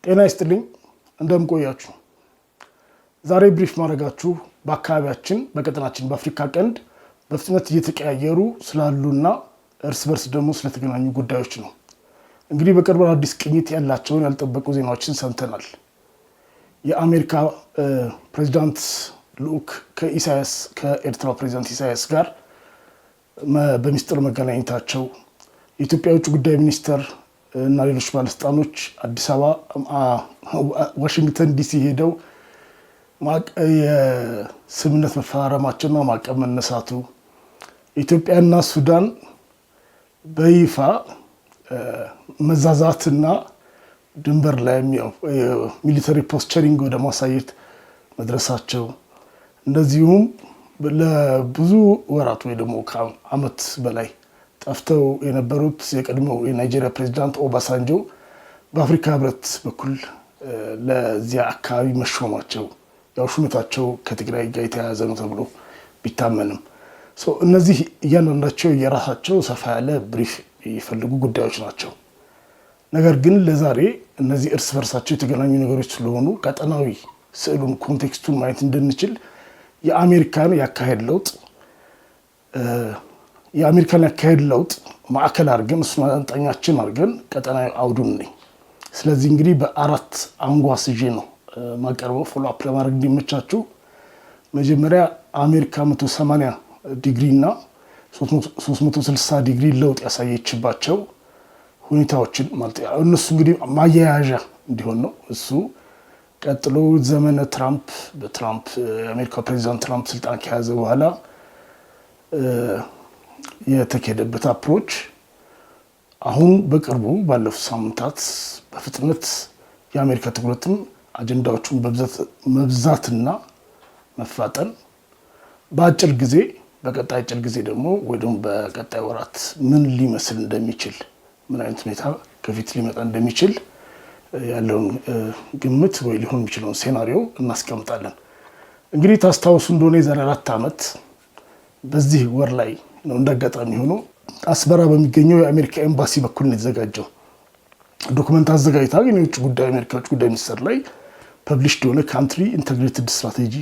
ጤና ይስጥልኝ እንደምቆያችሁ ዛሬ ብሪፍ ማድረጋችሁ በአካባቢያችን በቀጠናችን በአፍሪካ ቀንድ በፍጥነት እየተቀያየሩ ስላሉና እርስ በርስ ደግሞ ስለተገናኙ ጉዳዮች ነው። እንግዲህ በቅርቡ አዲስ ቅኝት ያላቸውን ያልጠበቁ ዜናዎችን ሰምተናል። የአሜሪካ ፕሬዝዳንት ልዑክ ከኤርትራ ፕሬዝዳንት ኢሳያስ ጋር በሚስጥር መገናኘታቸው፣ የኢትዮጵያ ውጭ ጉዳይ ሚኒስተር እና ሌሎች ባለስልጣኖች አዲስ አበባ ዋሽንግተን ዲሲ ሄደው የስምምነት መፈራረማቸውና ማዕቀብ መነሳቱ፣ ኢትዮጵያና ሱዳን በይፋ መዛዛትና ድንበር ላይ ሚሊተሪ ፖስቸሪንግ ወደ ማሳየት መድረሳቸው፣ እንደዚሁም ለብዙ ወራት ወይ ደግሞ ከዓመት በላይ ጠፍተው የነበሩት የቀድሞው የናይጄሪያ ፕሬዝዳንት ኦባሳንጆ በአፍሪካ ህብረት በኩል ለዚያ አካባቢ መሾማቸው፣ ያው ሹመታቸው ከትግራይ ጋር የተያያዘ ነው ተብሎ ቢታመንም እነዚህ እያንዳንዳቸው የራሳቸው ሰፋ ያለ ብሪፍ የሚፈልጉ ጉዳዮች ናቸው። ነገር ግን ለዛሬ እነዚህ እርስ በርሳቸው የተገናኙ ነገሮች ስለሆኑ ቀጠናዊ ስዕሉን ኮንቴክስቱን ማየት እንድንችል የአሜሪካን ያካሄድ ለውጥ ማዕከል አድርገን እሱን አጠንጣኛችን አድርገን ቀጠናዊ አውዱን ነኝ። ስለዚህ እንግዲህ በአራት አንጓስ ይዤ ነው ማቀርበው ፎሎ አፕ ለማድረግ እንዲመቻችሁ። መጀመሪያ አሜሪካ 180 ዲግሪ እና 360 ዲግሪ ለውጥ ያሳየችባቸው ሁኔታዎችን ማለት እነሱ እንግዲህ ማያያዣ እንዲሆን ነው እሱ። ቀጥሎ ዘመነ በትራምፕ የአሜሪካ ፕሬዝዳንት ትራምፕ ስልጣን ከያዘ በኋላ የተካሄደበት አፕሮች፣ አሁን በቅርቡ ባለፉት ሳምንታት በፍጥነት የአሜሪካ ትኩረትም አጀንዳዎቹን መብዛትና መፋጠን፣ በአጭር ጊዜ በቀጣይ አጭር ጊዜ ደግሞ ወይ ደግሞ በቀጣይ ወራት ምን ሊመስል እንደሚችል ምን አይነት ሁኔታ ከፊት ሊመጣ እንደሚችል ያለውን ግምት ወይ ሊሆን የሚችለውን ሴናሪዮ እናስቀምጣለን። እንግዲህ ታስታውሱ እንደሆነ የዛሬ 4 ዓመት በዚህ ወር ላይ ነው እንዳጋጣሚ ሆኖ አስመራ በሚገኘው የአሜሪካ ኤምባሲ በኩል ነው የተዘጋጀው ዶክመንት አዘጋጅታ የውጭ ጉዳይ አሜሪካ ውጭ ጉዳይ ሚኒስቴር ላይ ፐብሊሽድ የሆነ ካንትሪ ኢንተግሬትድ ስትራቴጂ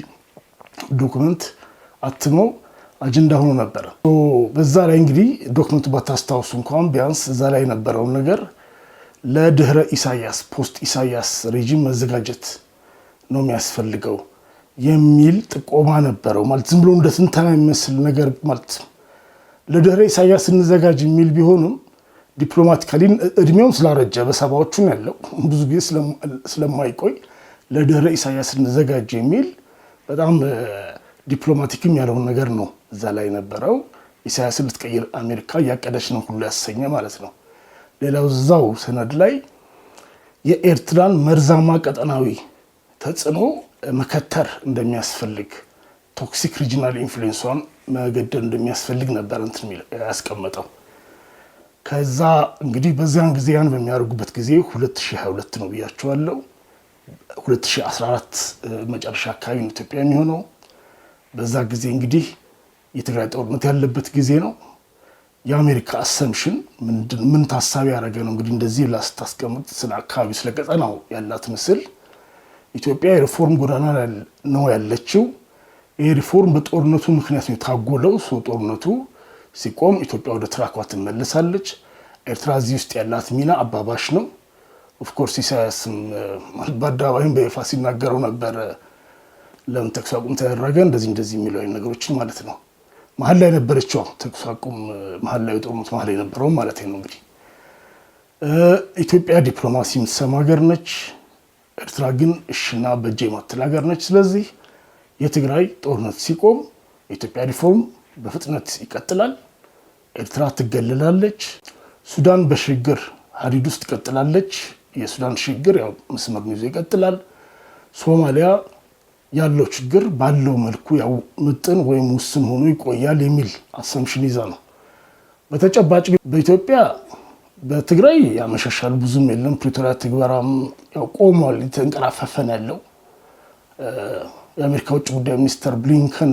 ዶክመንት አትመው አጀንዳ ሆኖ ነበር። በዛ ላይ እንግዲህ ዶክመንቱ ባታስታውሱ እንኳን ቢያንስ እዛ ላይ የነበረውን ነገር ለድህረ ኢሳያስ ፖስት ኢሳያስ ሬጂም መዘጋጀት ነው የሚያስፈልገው የሚል ጥቆማ ነበረው። ማለት ዝም ብሎ እንደ ትንተና የሚመስል ነገር ማለት ለድህረ ኢሳያስ እንዘጋጅ የሚል ቢሆንም ዲፕሎማቲካሊ እድሜውን ስላረጀ በሰባዎቹ ነው ያለው፣ ብዙ ጊዜ ስለማይቆይ ለድህረ ኢሳያስ እንዘጋጅ የሚል በጣም ዲፕሎማቲክም ያለውን ነገር ነው እዛ ላይ ነበረው። ኢሳያስን ልትቀይር አሜሪካ እያቀደች ነው ሁሉ ያሰኘ ማለት ነው። ሌላው እዛው ሰነድ ላይ የኤርትራን መርዛማ ቀጠናዊ ተጽዕኖ መከተር እንደሚያስፈልግ፣ ቶክሲክ ሪጂናል ኢንፍሉዌንሷን መገደል እንደሚያስፈልግ ነበር እንትን ያስቀመጠው። ከዛ እንግዲህ በዚያን ጊዜ ያን በሚያደርጉበት ጊዜ 2022 ነው ብያቸዋለሁ። 2014 መጨረሻ አካባቢ ነው ኢትዮጵያ የሚሆነው። በዛ ጊዜ እንግዲህ የትግራይ ጦርነት ያለበት ጊዜ ነው። የአሜሪካ አሰምሽን ምን ታሳቢ ያደረገ ነው እንግዲህ እንደዚህ ላስታስቀምጥ ስለ አካባቢ ስለ ቀጠናው ያላት ምስል ኢትዮጵያ የሪፎርም ጎዳና ነው ያለችው። ይሄ ሪፎርም በጦርነቱ ምክንያት ነው የታጎለው። ጦርነቱ ሲቆም ኢትዮጵያ ወደ ትራኳ ትመለሳለች። ኤርትራ እዚህ ውስጥ ያላት ሚና አባባሽ ነው። ኦፍኮርስ ኢሳያስም በአደባባይም በይፋ ሲናገረው ነበር ለምን ተኩስ አቁም ተደረገ እንደዚህ የሚለው ነገሮችን ማለት ነው። መሀል ላይ ነበረችው ተኩስ አቁም መሀል ላይ ጦርነቱ መሀል ላይ ነበረው ማለት ነው። እንግዲህ ኢትዮጵያ ዲፕሎማሲ የምትሰማ ሀገር ነች። ኤርትራ ግን እሽና በእጄ የማትል ሀገር ነች። ስለዚህ የትግራይ ጦርነት ሲቆም የኢትዮጵያ ሪፎርም በፍጥነት ይቀጥላል። ኤርትራ ትገለላለች። ሱዳን በሽግግር ሀዲድ ውስጥ ትቀጥላለች። የሱዳን ሽግግር ያው መስመሩን ይዞ ይቀጥላል። ሶማሊያ ያለው ችግር ባለው መልኩ ያው ምጥን ወይም ውስን ሆኖ ይቆያል የሚል አሰምሽን ይዛ ነው። በተጨባጭ በኢትዮጵያ በትግራይ ያመሻሻል ብዙም የለም። ፕሪቶሪያ ትግበራም ያው ቆሟል፣ የተንቀራፈፈን ያለው። የአሜሪካ ውጭ ጉዳይ ሚኒስተር ብሊንከን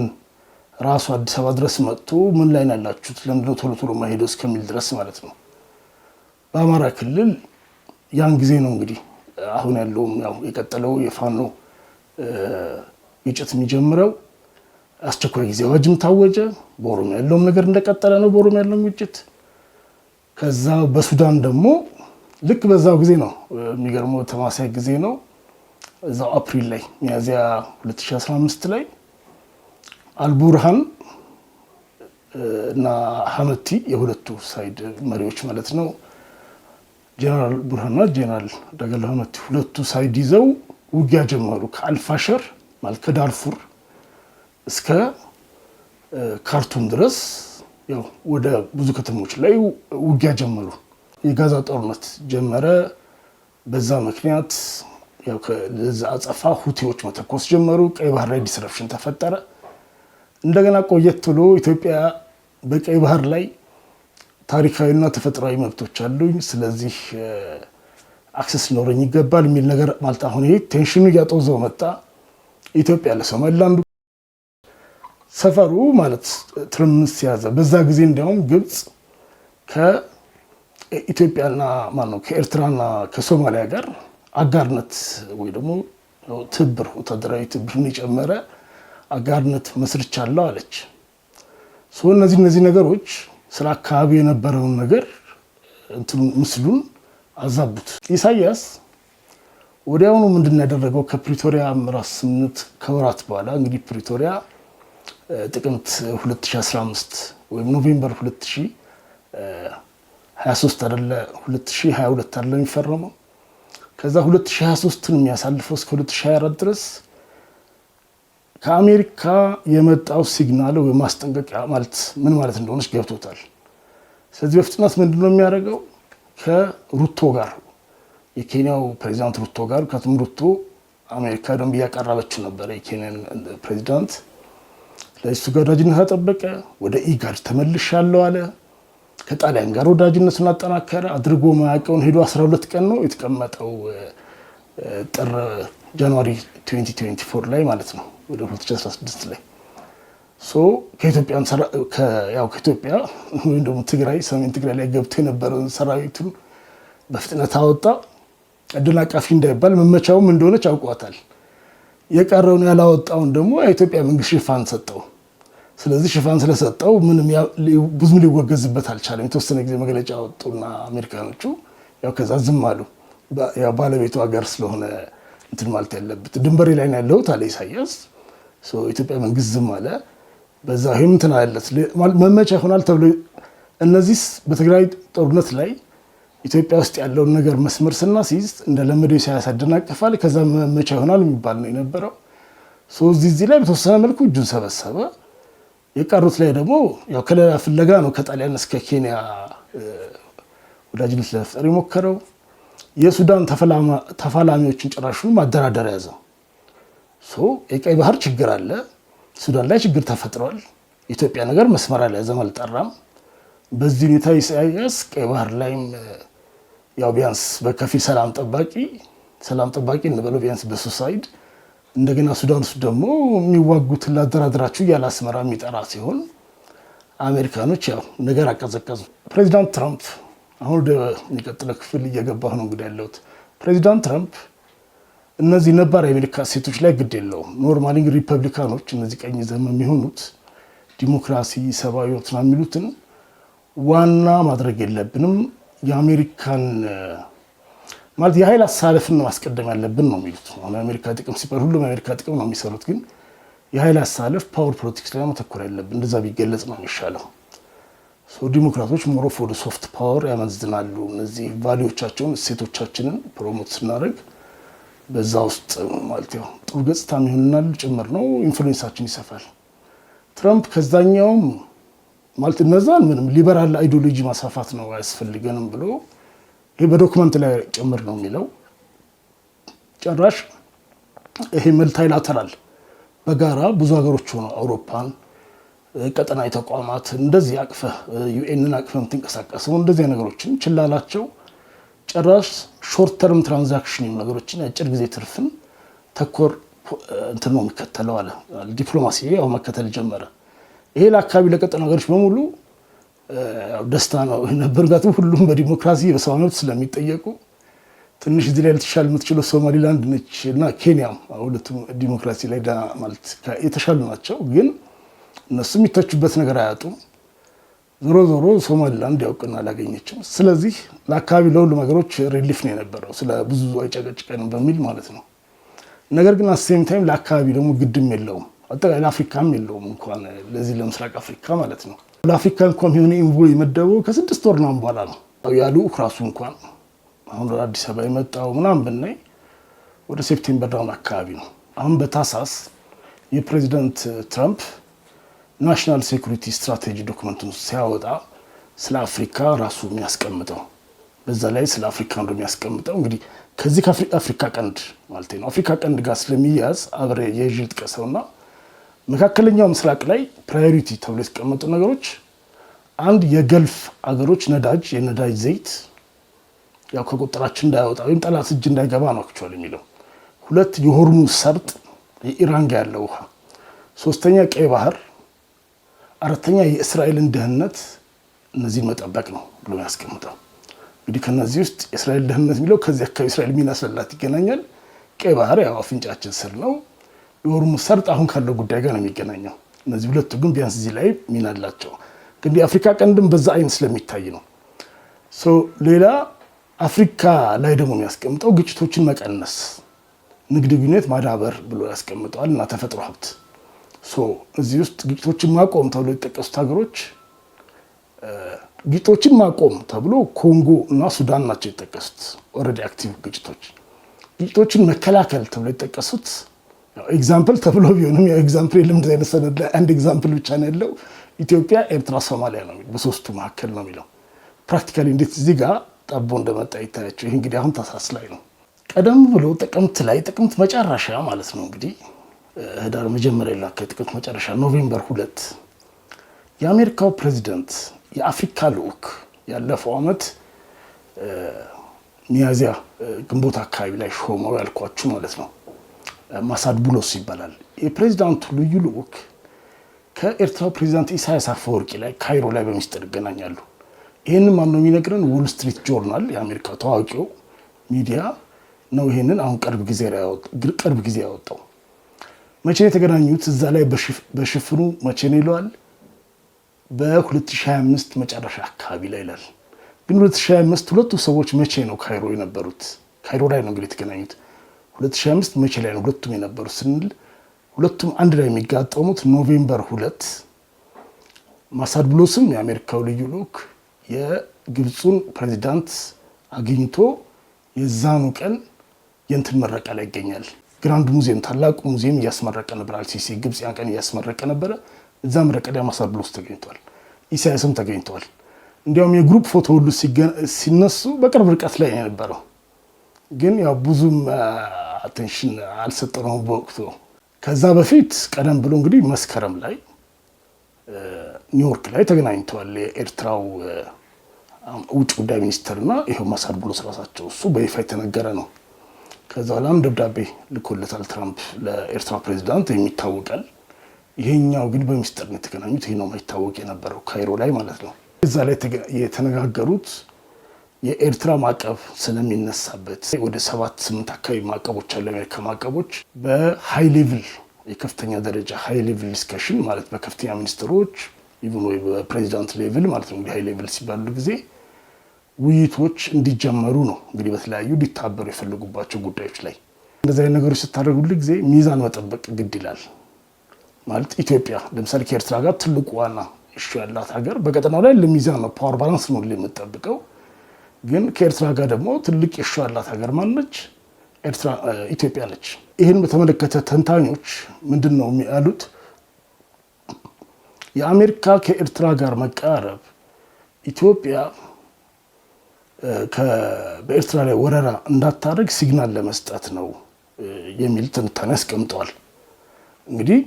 ራሱ አዲስ አበባ ድረስ መጥቶ ምን ላይ ነው ያላችሁት ለምንድነው ቶሎ ማሄደው እስከሚል ድረስ ማለት ነው። በአማራ ክልል ያን ጊዜ ነው እንግዲህ አሁን ያለውም ያው የቀጠለው የፋኖ ግጭት የሚጀምረው አስቸኳይ ጊዜ አዋጅም ታወጀ። በኦሮሚያ ያለውም ነገር እንደቀጠለ ነው። በኦሮሚያ ያለው ግጭት ከዛ በሱዳን ደግሞ ልክ በዛው ጊዜ ነው የሚገርመው ተማሳይ ጊዜ ነው። እዛው አፕሪል ላይ ሚያዝያ 2015 ላይ አልቡርሃን እና ሐመቲ የሁለቱ ሳይድ መሪዎች ማለት ነው ጀነራል ቡርሃንና ጀነራል ዳገሎ ሐመቲ ሁለቱ ሳይድ ይዘው ውጊያ ጀመሩ። ከአልፋሸር ማለት ከዳርፉር እስከ ካርቱም ድረስ ያው ወደ ብዙ ከተሞች ላይ ውጊያ ጀመሩ። የጋዛ ጦርነት ጀመረ። በዛ ምክንያት ያው ከዛ አጸፋ ሁቲዎች መተኮስ ጀመሩ። ቀይ ባህር ላይ ዲስረፕሽን ተፈጠረ። እንደገና ቆየት ብሎ ኢትዮጵያ በቀይ ባህር ላይ ታሪካዊና ተፈጥሯዊ መብቶች አሉኝ፣ ስለዚህ አክሰስ ሊኖረኝ ይገባል የሚል ነገር ማለት አሁን ይሄ ቴንሽኑ እያጦዘው መጣ። ኢትዮጵያ ለሶማሊላንድ ሰፈሩ ማለት ትርምስ ያዘ። በዛ ጊዜ እንዲያውም ግብፅ ከኢትዮጵያና ማነው ከኤርትራና ከሶማሊያ ጋር አጋርነት ወይ ደግሞ ትብብር ወታደራዊ ትብብርን የጨመረ አጋርነት መስርቻለሁ አለች። እነዚህ ነገሮች ስለ አካባቢ የነበረውን ነገር ምስሉን አዛቡት። ኢሳያስ ወዲያውኑ ምንድን ያደረገው ከፕሪቶሪያ ምዕራፍ 8 ከወራት በኋላ እንግዲህ ፕሪቶሪያ ጥቅምት 2015 ወይም ኖቬምበር 2023 አይደለ 2022 አይደለ የሚፈረመው። ከዛ 2023ን የሚያሳልፈው እስከ 2024 ድረስ ከአሜሪካ የመጣው ሲግናል ወይ ማስጠንቀቂያ ማለት ምን ማለት እንደሆነች ገብቶታል። ስለዚህ በፍጥነት ምንድነው የሚያደርገው ከሩቶ ጋር የኬንያው ፕሬዚዳንት ሩቶ ጋር ከቱም ሩቶ አሜሪካ ደንብ እያቀረበችው ነበር የኬንያን ፕሬዚዳንት ለእሱ ጋር ወዳጅነት አጠበቀ። ወደ ኢጋድ ተመልሻለሁ አለ። ከጣሊያን ጋር ወዳጅነቱን አጠናከረ። አድርጎ ማያውቀውን ሄዶ 12 ቀን ነው የተቀመጠው ጥር ጃንዋሪ 2024 ላይ ማለት ነው ወደ 2016 ላይ ከኢትዮጵያ ወይም ደግሞ ትግራይ ሰሜን ትግራይ ላይ ገብቶ የነበረውን ሰራዊቱን በፍጥነት አወጣ። አደናቃፊ እንዳይባል መመቻውም እንደሆነች አውቋታል። የቀረውን ያላወጣውን ደግሞ የኢትዮጵያ መንግስት ሽፋን ሰጠው። ስለዚህ ሽፋን ስለሰጠው ምንም ብዙም ሊወገዝበት አልቻለም። የተወሰነ ጊዜ መግለጫ አወጡና አሜሪካኖቹ ያው ከዛ ዝም አሉ። ያው ባለቤቱ ሀገር ስለሆነ እንትን ማለት ያለበት ድንበሬ ላይ ነው ያለሁት አለ ኢሳያስ። ኢትዮጵያ መንግስት ዝም አለ። በዛ ይሄም እንትን አለለት መመቻ ይሆናል ተብሎ እነዚህ በትግራይ ጦርነት ላይ ኢትዮጵያ ውስጥ ያለውን ነገር መስመር ስናስይዝ እንደለመደው ኢሳያስ ያደናቅፋል። ከዛ መመቻ ይሆናል የሚባል ነው የነበረው። እዚህ ላይ በተወሰነ መልኩ እጁን ሰበሰበ። የቀሩት ላይ ደግሞ ያው ከለላ ፍለጋ ነው ከጣሊያን እስከ ኬንያ ወዳጅነት ለመፍጠር የሞከረው። የሱዳን ተፋላሚዎችን ጭራሹ ማደራደር ያዘው። የቀይ ባህር ችግር አለ፣ ሱዳን ላይ ችግር ተፈጥሯል። ኢትዮጵያ ነገር መስመር አልያዘም፣ አልጠራም። በዚህ ሁኔታ ኢሳያስ ቀይ ባህር ላይም ያው ቢያንስ በከፊል ሰላም ጠባቂ እንበለው ቢያንስ በሱሳይድ እንደገና ሱዳን ውስጥ ደግሞ የሚዋጉትን ላደራድራችሁ እያለ አስመራ የሚጠራ ሲሆን አሜሪካኖች ያው ነገር አቀዘቀዙ። ፕሬዚዳንት ትራምፕ አሁን ወደ የሚቀጥለው ክፍል እየገባሁ ነው እንግዲህ ያለሁት። ፕሬዚዳንት ትራምፕ እነዚህ ነባር የአሜሪካ ሴቶች ላይ ግድ የለውም። ኖርማሊ ሪፐብሊካኖች እነዚህ ቀኝ ዘመም የሚሆኑት ዲሞክራሲ፣ ሰብአዊ መብት የሚሉትን ዋና ማድረግ የለብንም የአሜሪካን ማለት የኃይል አሳለፍን ማስቀደም ያለብን ነው የሚሉት። አሁን አሜሪካ ጥቅም ሲባል ሁሉም አሜሪካ ጥቅም ነው የሚሰሩት፣ ግን የኃይል አሳለፍ ፓወር ፖለቲክስ ላይ ማተኮር ያለብን እንደዛ ቢገለጽ ነው የሚሻለው። ዲሞክራቶች ሞሮፍ ወደ ሶፍት ፓወር ያመዝናሉ። እነዚህ ቫሊዎቻቸውን እሴቶቻችንን ፕሮሞት ስናደርግ በዛ ውስጥ ማለት ያው ጥሩ ገጽታ የሚሆንናል ጭምር ነው፣ ኢንፍሉዌንሳችን ይሰፋል። ትራምፕ ከዛኛውም ማለት እነዛን ምንም ሊበራል አይዲዮሎጂ ማስፋፋት ነው አያስፈልገንም ብሎ ይሄ በዶክመንት ላይ ጭምር ነው የሚለው። ጭራሽ ይሄ መልታይላተራል በጋራ ብዙ ሀገሮች ሆነው አውሮፓን ቀጠናዊ ተቋማት እንደዚህ አቅፈህ ዩኤንን አቅፈህ የምትንቀሳቀሰው እንደዚህ ነገሮችን ችላላቸው። ጭራሽ ሾርት ተርም ትራንዛክሽን ነገሮችን የአጭር ጊዜ ትርፍን ተኮር እንትን ነው የሚከተለው አለ። ዲፕሎማሲ ያው መከተል ጀመረ። ይሄ ለአካባቢ ለቀጠና ሀገሮች በሙሉ ደስታ ነው ነበር። ጋር ሁሉም በዲሞክራሲ በሰው መብት ስለሚጠየቁ ትንሽ እዚህ ላይ ልትሻል የምትችለው ሶማሊላንድ ነች እና ኬንያም ሁለቱም ዲሞክራሲ ላይ ማለት የተሻሉ ናቸው። ግን እነሱ የሚተቹበት ነገር አያጡም። ዞሮ ዞሮ ሶማሊላንድ ያውቅና አላገኘችም። ስለዚህ ለአካባቢ ለሁሉ ነገሮች ሪሊፍ ነው የነበረው፣ ስለ ብዙ አይጨቀጭቀንም በሚል ማለት ነው። ነገር ግን አሴም ታይም ለአካባቢ ደግሞ ግድም የለውም፣ አጠቃላይ ለአፍሪካም የለውም፣ እንኳን ለዚህ ለምስራቅ አፍሪካ ማለት ነው። ለአፍሪካ እንኳን የሆነ ኢንቮይ የመደበው ከ6 ወር ምናምን በኋላ ነው ያሉ ራሱ እንኳን አሁን ወደ አዲስ አበባ የመጣው ምናምን ብናይ ወደ ሴፕቴምበር ዳውን አካባቢ ነው። አሁን በታሳስ የፕሬዚደንት ትራምፕ ናሽናል ሴኩሪቲ ስትራቴጂ ዶክመንቱን ሲያወጣ ስለ አፍሪካ ራሱ የሚያስቀምጠው በዛ ላይ ስለ አፍሪካ እንደሚያስቀምጠው እንግዲህ ከዚህ ከአፍሪካ ቀንድ ማለት ነው አፍሪካ ቀንድ ጋር ስለሚያዝ አብሬ የጅል ጥቀሰውና መካከለኛው ምስራቅ ላይ ፕራዮሪቲ ተብሎ የተቀመጡ ነገሮች አንድ የገልፍ አገሮች ነዳጅ የነዳጅ ዘይት ያው ከቁጥራችን እንዳይወጣ ወይም ጠላት እጅ እንዳይገባ ነው አክቹአሊ የሚለው። 2 የሆርሙዝ ሰርጥ የኢራን ጋር ያለው ውሃ፣ 3ኛ ቀይ ባህር፣ 4ኛ የእስራኤልን ደህንነት እነዚህን መጠበቅ ነው ብሎ ያስቀምጣል። እንግዲህ ከነዚህ ውስጥ የእስራኤል ደህንነት የሚለው ከዚህ አካባቢ እስራኤል ሚና ስላላት ይገናኛል። ቀይ ባህር ያው አፍንጫችን ስር ነው። የሆርሙዝ ሰርጥ አሁን ካለው ጉዳይ ጋር ነው የሚገናኘው። እነዚህ ሁለቱ ግን ቢያንስ እዚህ ላይ ሚና አላቸው። ግን የአፍሪካ ቀንድም በዛ አይን ስለሚታይ ነው። ሌላ አፍሪካ ላይ ደግሞ የሚያስቀምጠው ግጭቶችን መቀነስ፣ ንግድ ግንኙነት ማዳበር ብሎ ያስቀምጠዋል እና ተፈጥሮ ሀብት። እዚህ ውስጥ ግጭቶችን ማቆም ተብሎ የተጠቀሱት ሀገሮች ግጭቶችን ማቆም ተብሎ ኮንጎ እና ሱዳን ናቸው የተጠቀሱት። ኦልሬዲ አክቲቭ ግጭቶችን መከላከል ተብሎ የተጠቀሱት ኤግዛምፕል ተብሎ ቢሆንም ያው ኤግዛምፕል የለም። እንደዚህ አይነት ሰነድ ላይ አንድ ኤግዛምፕል ብቻ ነው ያለው። ኢትዮጵያ፣ ኤርትራ፣ ሶማሊያ ነው የሚለው፣ በሶስቱ መካከል ነው የሚለው። ፕራክቲካሊ እንዴት እዚህ ጋር ጠቦ እንደመጣ ይታያቸው። ይህ እንግዲህ አሁን ታህሳስ ላይ ነው። ቀደም ብሎ ጥቅምት መጨረሻ ማለት ነው እንግዲህ ህዳር መጀመሪያ ላይ ጥቅምት መጨረሻ ኖቬምበር 2 የአሜሪካው ፕሬዚደንት የአፍሪካ ልዑክ ያለፈው ዓመት ሚያዚያ ግንቦት አካባቢ ላይ ሾመው ያልኳችሁ ማለት ነው። ማሳድ ቡሎስ ይባላል። የፕሬዚዳንቱ ልዩ ልዑክ ከኤርትራው ፕሬዚዳንት ኢሳያስ አፈወርቂ ላይ ካይሮ ላይ በሚስጥር ይገናኛሉ። ይህንን ማነው የሚነግረን? ዎል ስትሪት ጆርናል የአሜሪካ ታዋቂው ሚዲያ ነው። ይህንን አሁን ቅርብ ጊዜ ያወጣው። መቼ የተገናኙት? እዛ ላይ በሽፍኑ መቼ ነው ይለዋል? በ2025 መጨረሻ አካባቢ ላይ ይላል። ግን 2025 ሁለቱ ሰዎች መቼ ነው ካይሮ የነበሩት? ካይሮ ላይ ነው እንግዲህ የተገናኙት። 2025 መቼ ላይ ነው ሁለቱም የነበሩት ስንል ሁለቱም አንድ ላይ የሚጋጠሙት ኖቬምበር 2 ማሳድ ቡሎስም የአሜሪካው ልዩ ልዑክ የግብፁን ፕሬዚዳንት አግኝቶ የዛኑ ቀን የእንትን ምረቃ ላይ ይገኛል። ግራንድ ሙዚየም ታላቁ ሙዚየም እያስመረቀ ነበር። አልሲሲ ግብፅ ያን ቀን እያስመረቀ ነበረ። እዛ ምረቃ ላይ ማሳድ ቡሎስ ተገኝቷል። ኢሳያስም ተገኝቷል። እንዲያውም የግሩፕ ፎቶ ሁሉ ሲነሱ በቅርብ ርቀት ላይ የነበረው ግን ያው ብዙም አቴንሽን አልሰጠነውም በወቅቱ። ከዛ በፊት ቀደም ብሎ እንግዲህ መስከረም ላይ ኒውዮርክ ላይ ተገናኝተዋል። የኤርትራው ውጭ ጉዳይ ሚኒስትር እና ይሄው ማሳድ ቡሎስ ራሳቸው። እሱ በይፋ የተነገረ ነው። ከዛ በኋላም ደብዳቤ ልኮለታል ትራምፕ ለኤርትራ ፕሬዚዳንት የሚታወቃል። ይሄኛው ግን በሚስጥር ነው የተገናኙት። ይሄ ነው የማይታወቅ የነበረው ካይሮ ላይ ማለት ነው። እዛ ላይ የተነጋገሩት የኤርትራ ማዕቀብ ስለሚነሳበት ወደ 7-8 አካባቢ ማዕቀቦች አሉ። የአሜሪካ ማዕቀቦች በሃይ ሌቭል የከፍተኛ ደረጃ ሃይ ሌቭል ዲስከሽን ማለት በከፍተኛ ሚኒስትሮች ኢቭን ወይ በፕሬዚዳንት ሌቭል ማለት ነው። ሃይ ሌቭል ሲባሉ ጊዜ ውይይቶች እንዲጀመሩ ነው እንግዲህ በተለያዩ ሊታበሩ የፈለጉባቸው ጉዳዮች ላይ እንደዚህ አይነት ነገሮች ስታደርጉልህ ጊዜ ሚዛን መጠበቅ ግድ ይላል። ማለት ኢትዮጵያ ለምሳሌ ከኤርትራ ጋር ትልቁ ዋና እሹ ያላት ሀገር በቀጠናው ላይ ለሚዛን ነው፣ ፓወር ባላንስ ነው የምትጠብቀው። ግን ከኤርትራ ጋር ደግሞ ትልቅ እሹ ያላት ሀገር ማነች? ኢትዮጵያ ነች። ይህን በተመለከተ ተንታኞች ምንድን ነው ያሉት? የአሜሪካ ከኤርትራ ጋር መቃረብ ኢትዮጵያ በኤርትራ ላይ ወረራ እንዳታደርግ ሲግናል ለመስጠት ነው የሚል ትንታኔ ያስቀምጠዋል። እንግዲህ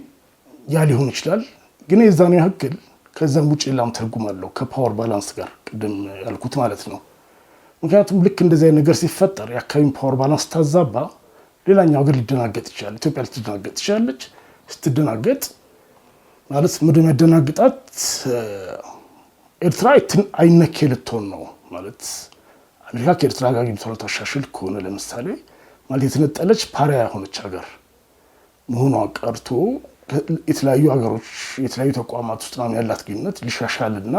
ያ ሊሆን ይችላል፣ ግን የዛኔ ያክል ከዛም ውጭ ሌላም ትርጉም አለው ከፓወር ባላንስ ጋር ቅድም ያልኩት ማለት ነው። ምክንያቱም ልክ እንደዚህ አይነት ነገር ሲፈጠር የአካባቢውን ፓወር ባላንስ ታዛባ ሌላኛው ሀገር ሊደናገጥ ይችላል። ኢትዮጵያ ልትደናገጥ ትችላለች። ስትደናገጥ ማለት ምድር የሚያደናግጣት ኤርትራ አይነኬ ልትሆን ነው ማለት አሜሪካ ከኤርትራ ጋር ግንኙነቷን ታሻሽል ከሆነ ለምሳሌ ማለት የተነጠለች ፓሪያ የሆነች ሀገር መሆኗ ቀርቶ የተለያዩ ሀገሮች የተለያዩ ተቋማት ውስጥ ነው ያላት ግንኙነት ሊሻሻልና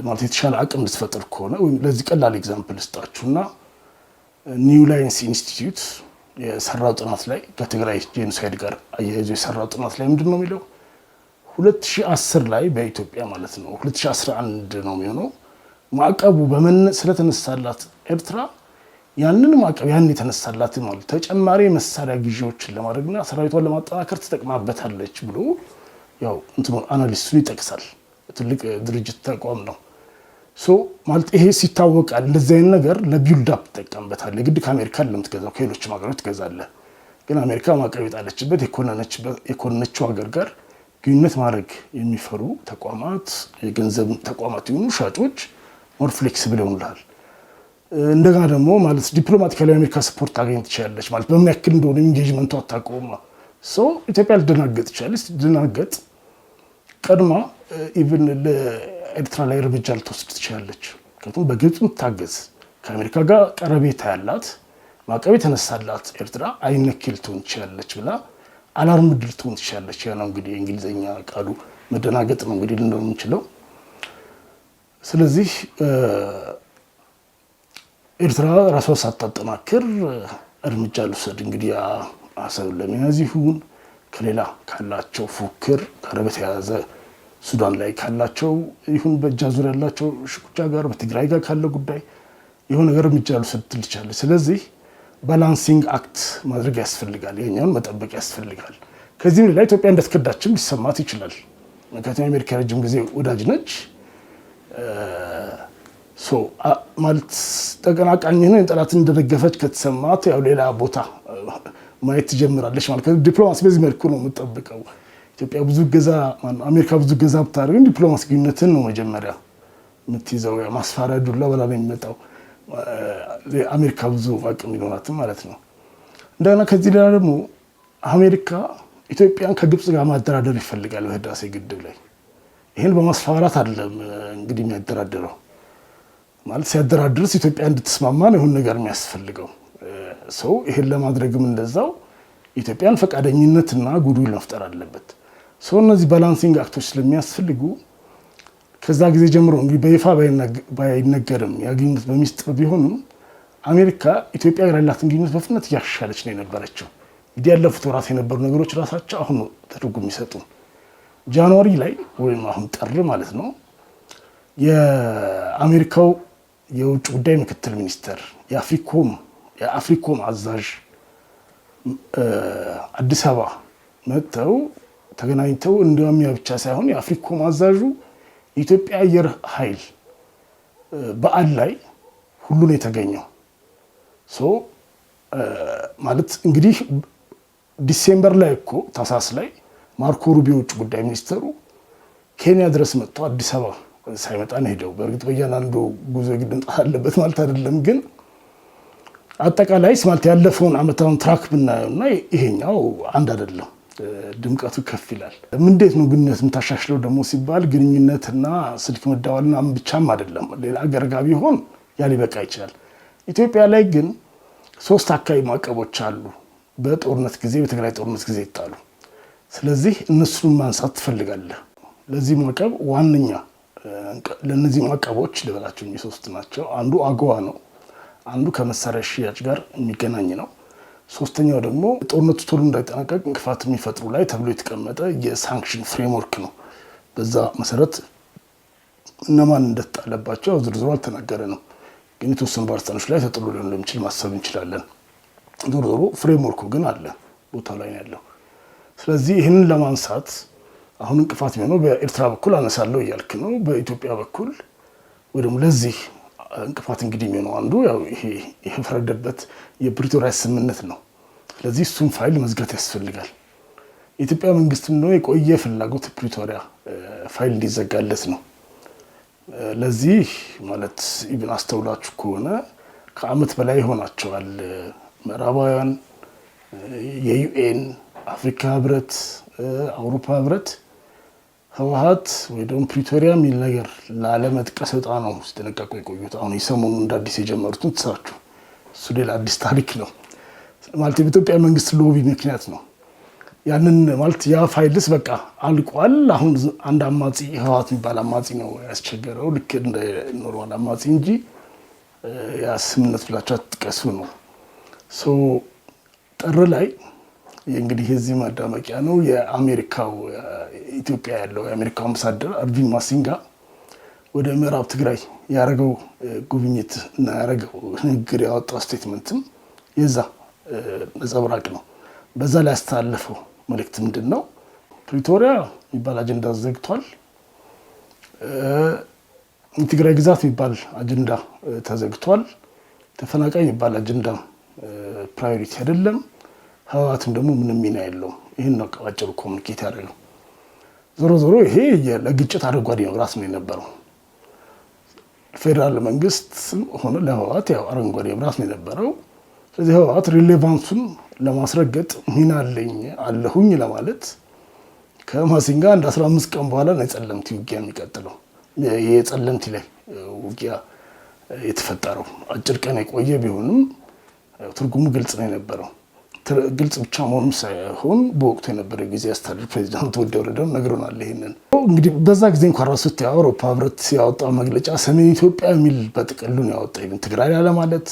ማለት የተሻለ አቅም ልትፈጥር ከሆነ ወይም ለዚህ ቀላል ኤግዛምፕል ስጣችሁና ኒው ላይንስ ኢንስቲትዩት የሰራው ጥናት ላይ ከትግራይ ጄኖሳይድ ጋር አያይዞ የሰራው ጥናት ላይ ምንድን ነው የሚለው 2010 ላይ በኢትዮጵያ ማለት ነው 2011 ነው የሚሆነው ማዕቀቡ ስለተነሳላት ኤርትራ ያንን ማዕቀብ ያን የተነሳላት ማለት ተጨማሪ መሳሪያ ግዢዎችን ለማድረግና ሰራዊቷን ለማጠናከር ተጠቅማበታለች ብሎ ያው እንትኑ አናሊስቱን ይጠቅሳል። ትልቅ ድርጅት ተቋም ነው። ማለት ይሄ ሲታወቃል እንደዚህ አይነት ነገር ለቢልድ አፕ ተጠቀምበታል። የግድ ከአሜሪካ ለምትገዛው ከሌሎች ሀገሮች ትገዛለህ። ግን አሜሪካ ማዕቀብ የጣለችበት የኮነነችው ሀገር ጋር ግንኙነት ማድረግ የሚፈሩ ተቋማት የገንዘብ ተቋማት ይሁኑ ሻጮች ሞር ፍሌክሲብል ይሆኑላል። እንደገና ደግሞ ማለት ዲፕሎማቲካሊ አሜሪካ ሰፖርት ታገኝ ትችላለች ማለት በምን ያክል እንደሆነ ኢንጌጅመንቱ አታውቀውም። ኢትዮጵያ ልደናገጥ ትችላለች። ልደናገጥ ቀድማ ኢቭን ለኤርትራ ላይ እርምጃ ልትወስድ ትችላለች። ምክንያቱም በግብፅ የምታገዝ ከአሜሪካ ጋር ቀረቤታ ያላት ማዕቀብ የተነሳላት ኤርትራ አይነኪል ትሆን ትችላለች ብላ አላርም ድል ትሆን ትችላለች። ያ ነው እንግዲህ የእንግሊዝኛ ቃሉ መደናገጥ ነው እንግዲህ ልንለው የምንችለው። ስለዚህ ኤርትራ ራሷን ሳታጠናክር እርምጃ ልውሰድ እንግዲህ አሰብ ለመያዝ ይሁን ከሌላ ካላቸው ፉክር ጋር በተያያዘ ሱዳን ላይ ካላቸው ይሁን በእጃ ዙሪያ ያላቸው ሽኩቻ ጋር በትግራይ ጋር ካለ ጉዳይ የሆነ ነገር እርምጃ ልውሰድ ትልቻለች። ስለዚህ ባላንሲንግ አክት ማድረግ ያስፈልጋል። የኛውን መጠበቅ ያስፈልጋል። ከዚህም ሌላ ኢትዮጵያ እንደተከዳችም ሊሰማት ይችላል። ምክንያቱም የአሜሪካ ረጅም ጊዜ ወዳጅ ነች። ማለት ተቀናቃኝን ጠላት እንደደገፈች ከተሰማት ያው ሌላ ቦታ ማየት ትጀምራለች ማለት ነው። ዲፕሎማሲ በዚህ መልኩ ነው የምጠብቀው። ኢትዮጵያ ብዙ ገዛ አሜሪካ ብዙ ገዛ ብታደርግ ዲፕሎማሲ ግንኙነትን ነው መጀመሪያ የምትይዘው። ማስፈራሪያ ዱላ በላ ነው የሚመጣው። አሜሪካ ብዙ አቅም ይኖራትም ማለት ነው። እንደገና ከዚህ ሌላ ደግሞ አሜሪካ ኢትዮጵያን ከግብጽ ጋር ማደራደር ይፈልጋል በህዳሴ ግድብ ላይ። ይሄን በማስፈራራት አይደለም እንግዲህ የሚያደራድረው ማለት ሲያደራድርስ ኢትዮጵያ እንድትስማማ ነው ይሁን ነገር የሚያስፈልገው። ይሄን ለማድረግም እንደዛው ኢትዮጵያን ፈቃደኝነትና ጉድዊል መፍጠር አለበት። እነዚህ ባላንሲንግ አክቶች ስለሚያስፈልጉ ከዛ ጊዜ ጀምሮ እንግዲህ በይፋ ባይነገርም ያግኙት በሚስጥር ቢሆንም አሜሪካ ኢትዮጵያ ጋር ያላትን ግንኙነት በፍጥነት እያሻሻለች ነው የነበረችው። እንግዲህ ያለፉት ወራት የነበሩ ነገሮች ራሳቸው አሁን ትርጉም የሚሰጡ ጃንዋሪ ላይ ወይም አሁን ጥር ማለት ነው የአሜሪካው የውጭ ጉዳይ ምክትል ሚኒስተር የአፍሪኮም አዛዥ አዲስ አበባ መጥተው ተገናኝተው እንዲያውም ያ ብቻ ሳይሆን የአፍሪኮም አዛዡ የኢትዮጵያ አየር ኃይል በዓል ላይ ሁሉ ነው የተገኘው። ማለት እንግዲህ ዲሴምበር ላይ እኮ ታህሳስ ላይ ማርኮ ሩቢዮ ውጭ ጉዳይ ሚኒስተሩ ኬንያ ድረስ መጥቶ አዲስ አበባ ሳይመጣ ነው ሄደው። በእርግጥ በእያንዳንዱ ጉዞ ግድ መምጣት አለበት ማለት አይደለም፣ ግን አጠቃላይ ማለት ያለፈውን ዓመታውን ትራክ ብናየውና ይሄኛው አንድ አይደለም። ድምቀቱ ከፍ ይላል። እንዴት ነው ግንኙነት የምታሻሽለው ደግሞ ሲባል ግንኙነትና ስልክ መደዋወልና ብቻም አይደለም። ሌላ አገር ጋር ቢሆን ያ ሊበቃ ይችላል። ኢትዮጵያ ላይ ግን 3 አካባቢ ማዕቀቦች አሉ በጦርነት ጊዜ በትግራይ ጦርነት ጊዜ ይጣሉ። ስለዚህ እነሱን ማንሳት ትፈልጋለህ። ለዚህ ማዕቀብ ዋነኛ ለነዚህ ማዕቀቦች ልበላቸው 3 ናቸው። አንዱ አጎዋ ነው። አንዱ ከመሳሪያ ሽያጭ ጋር የሚገናኝ ነው። ሶስተኛው ደግሞ ጦርነቱ ቶሎ እንዳይጠናቀቅ እንቅፋት የሚፈጥሩ ላይ ተብሎ የተቀመጠ የሳንክሽን ፍሬምወርክ ነው። በዛ መሰረት እነማን እንደተጣለባቸው ዝርዝሩ አልተናገረንም፣ ግን የተወሰኑ ባለስልጣኖች ላይ ተጥሎ ሊሆን እንደሚችል ማሰብ እንችላለን። ዞሮ ፍሬምወርኩ ግን አለ፣ ቦታው ላይ ያለው። ስለዚህ ይህንን ለማንሳት አሁን እንቅፋት የሚሆነው በኤርትራ በኩል አነሳለሁ እያልክ ነው። በኢትዮጵያ በኩል ወይ ደግሞ ለዚህ እንቅፋት እንግዲህ የሚሆነው አንዱ ያው ይሄ የፈረደበት የፕሪቶሪያ ስምምነት ነው። ስለዚህ እሱን ፋይል መዝጋት ያስፈልጋል። የኢትዮጵያ መንግስት ነው የቆየ ፍላጎት ፕሪቶሪያ ፋይል እንዲዘጋለት ነው። ለዚህ ማለት ኢቭን አስተውላችሁ ከሆነ ከዓመት በላይ ሆናቸዋል ምዕራባውያን፣ የዩኤን፣ አፍሪካ ህብረት፣ አውሮፓ ህብረት ህወሓት ወይ ደግሞ ፕሪቶሪያ የሚል ነገር ላለመጥቀስ በጣም ነው ሲጠነቀቁ የቆዩት። አሁን የሰሞኑ እንደ አዲስ የጀመሩትን ትሳችሁ እሱ ሌላ አዲስ ታሪክ ነው ማለት በኢትዮጵያ መንግስት ሎቢ ምክንያት ነው። ያንን ማለት ያ ፋይልስ በቃ አልቋል። አሁን አንድ አማጺ ህወሓት የሚባል አማጺ ነው ያስቸገረው ልክ እንደ ኖርማል አማጺ እንጂ ያ ስምነት ብላችሁ አትጥቀሱ ነው። ጥር ላይ እንግዲህ የዚህ ማዳመቂያ ነው የአሜሪካው ኢትዮጵያ ያለው የአሜሪካው አምባሳደር አርቪን ማሲንጋ ወደ ምዕራብ ትግራይ ያደረገው ጉብኝት እና ያደረገው ንግግር ያወጣው ስቴትመንትም የዛ ነጸብራቅ ነው። በዛ ላይ ያስተላለፈው መልእክት ምንድን ነው? ፕሪቶሪያ የሚባል አጀንዳ ዘግቷል። የትግራይ ግዛት የሚባል አጀንዳ ተዘግቷል። ተፈናቃይ የሚባል አጀንዳ ፕራዮሪቲ አይደለም። ህወሓትም ደግሞ ምንም ሚና የለውም። ይህን ነው አጭሩ ኮሚኒኬት ያደረገው። ዞሮ ዞሮ ይሄ ለግጭት አረንጓዴ መብራት ነው የነበረው። ፌዴራል መንግስት ሆነ ለህወሓት ያው አረንጓዴ መብራት ነው የነበረው። ስለዚህ ህወሓት ሪሌቫንሱን ለማስረገጥ ሚና አለሁኝ ለማለት ከማሲንጋ አንድ 15 ቀን በኋላ ነው የጸለምቲ ውጊያ የሚቀጥለው። የጸለምቲ ላይ ውጊያ የተፈጠረው አጭር ቀን የቆየ ቢሆንም ትርጉሙ ግልጽ ነው የነበረው። ግልጽ ብቻ መሆኑም ሳይሆን በወቅቱ የነበረ ጊዜ አስተዳደር ፕሬዚዳንት ወደ ወረደው ነግሮናል። ይሄንን እንግዲህ በዛ ጊዜ እንኳን ራሱ የአውሮፓ ህብረት ያወጣው መግለጫ ሰሜን ኢትዮጵያ የሚል በጥቅሉን ያወጣ ይብን ትግራይ ላለማለት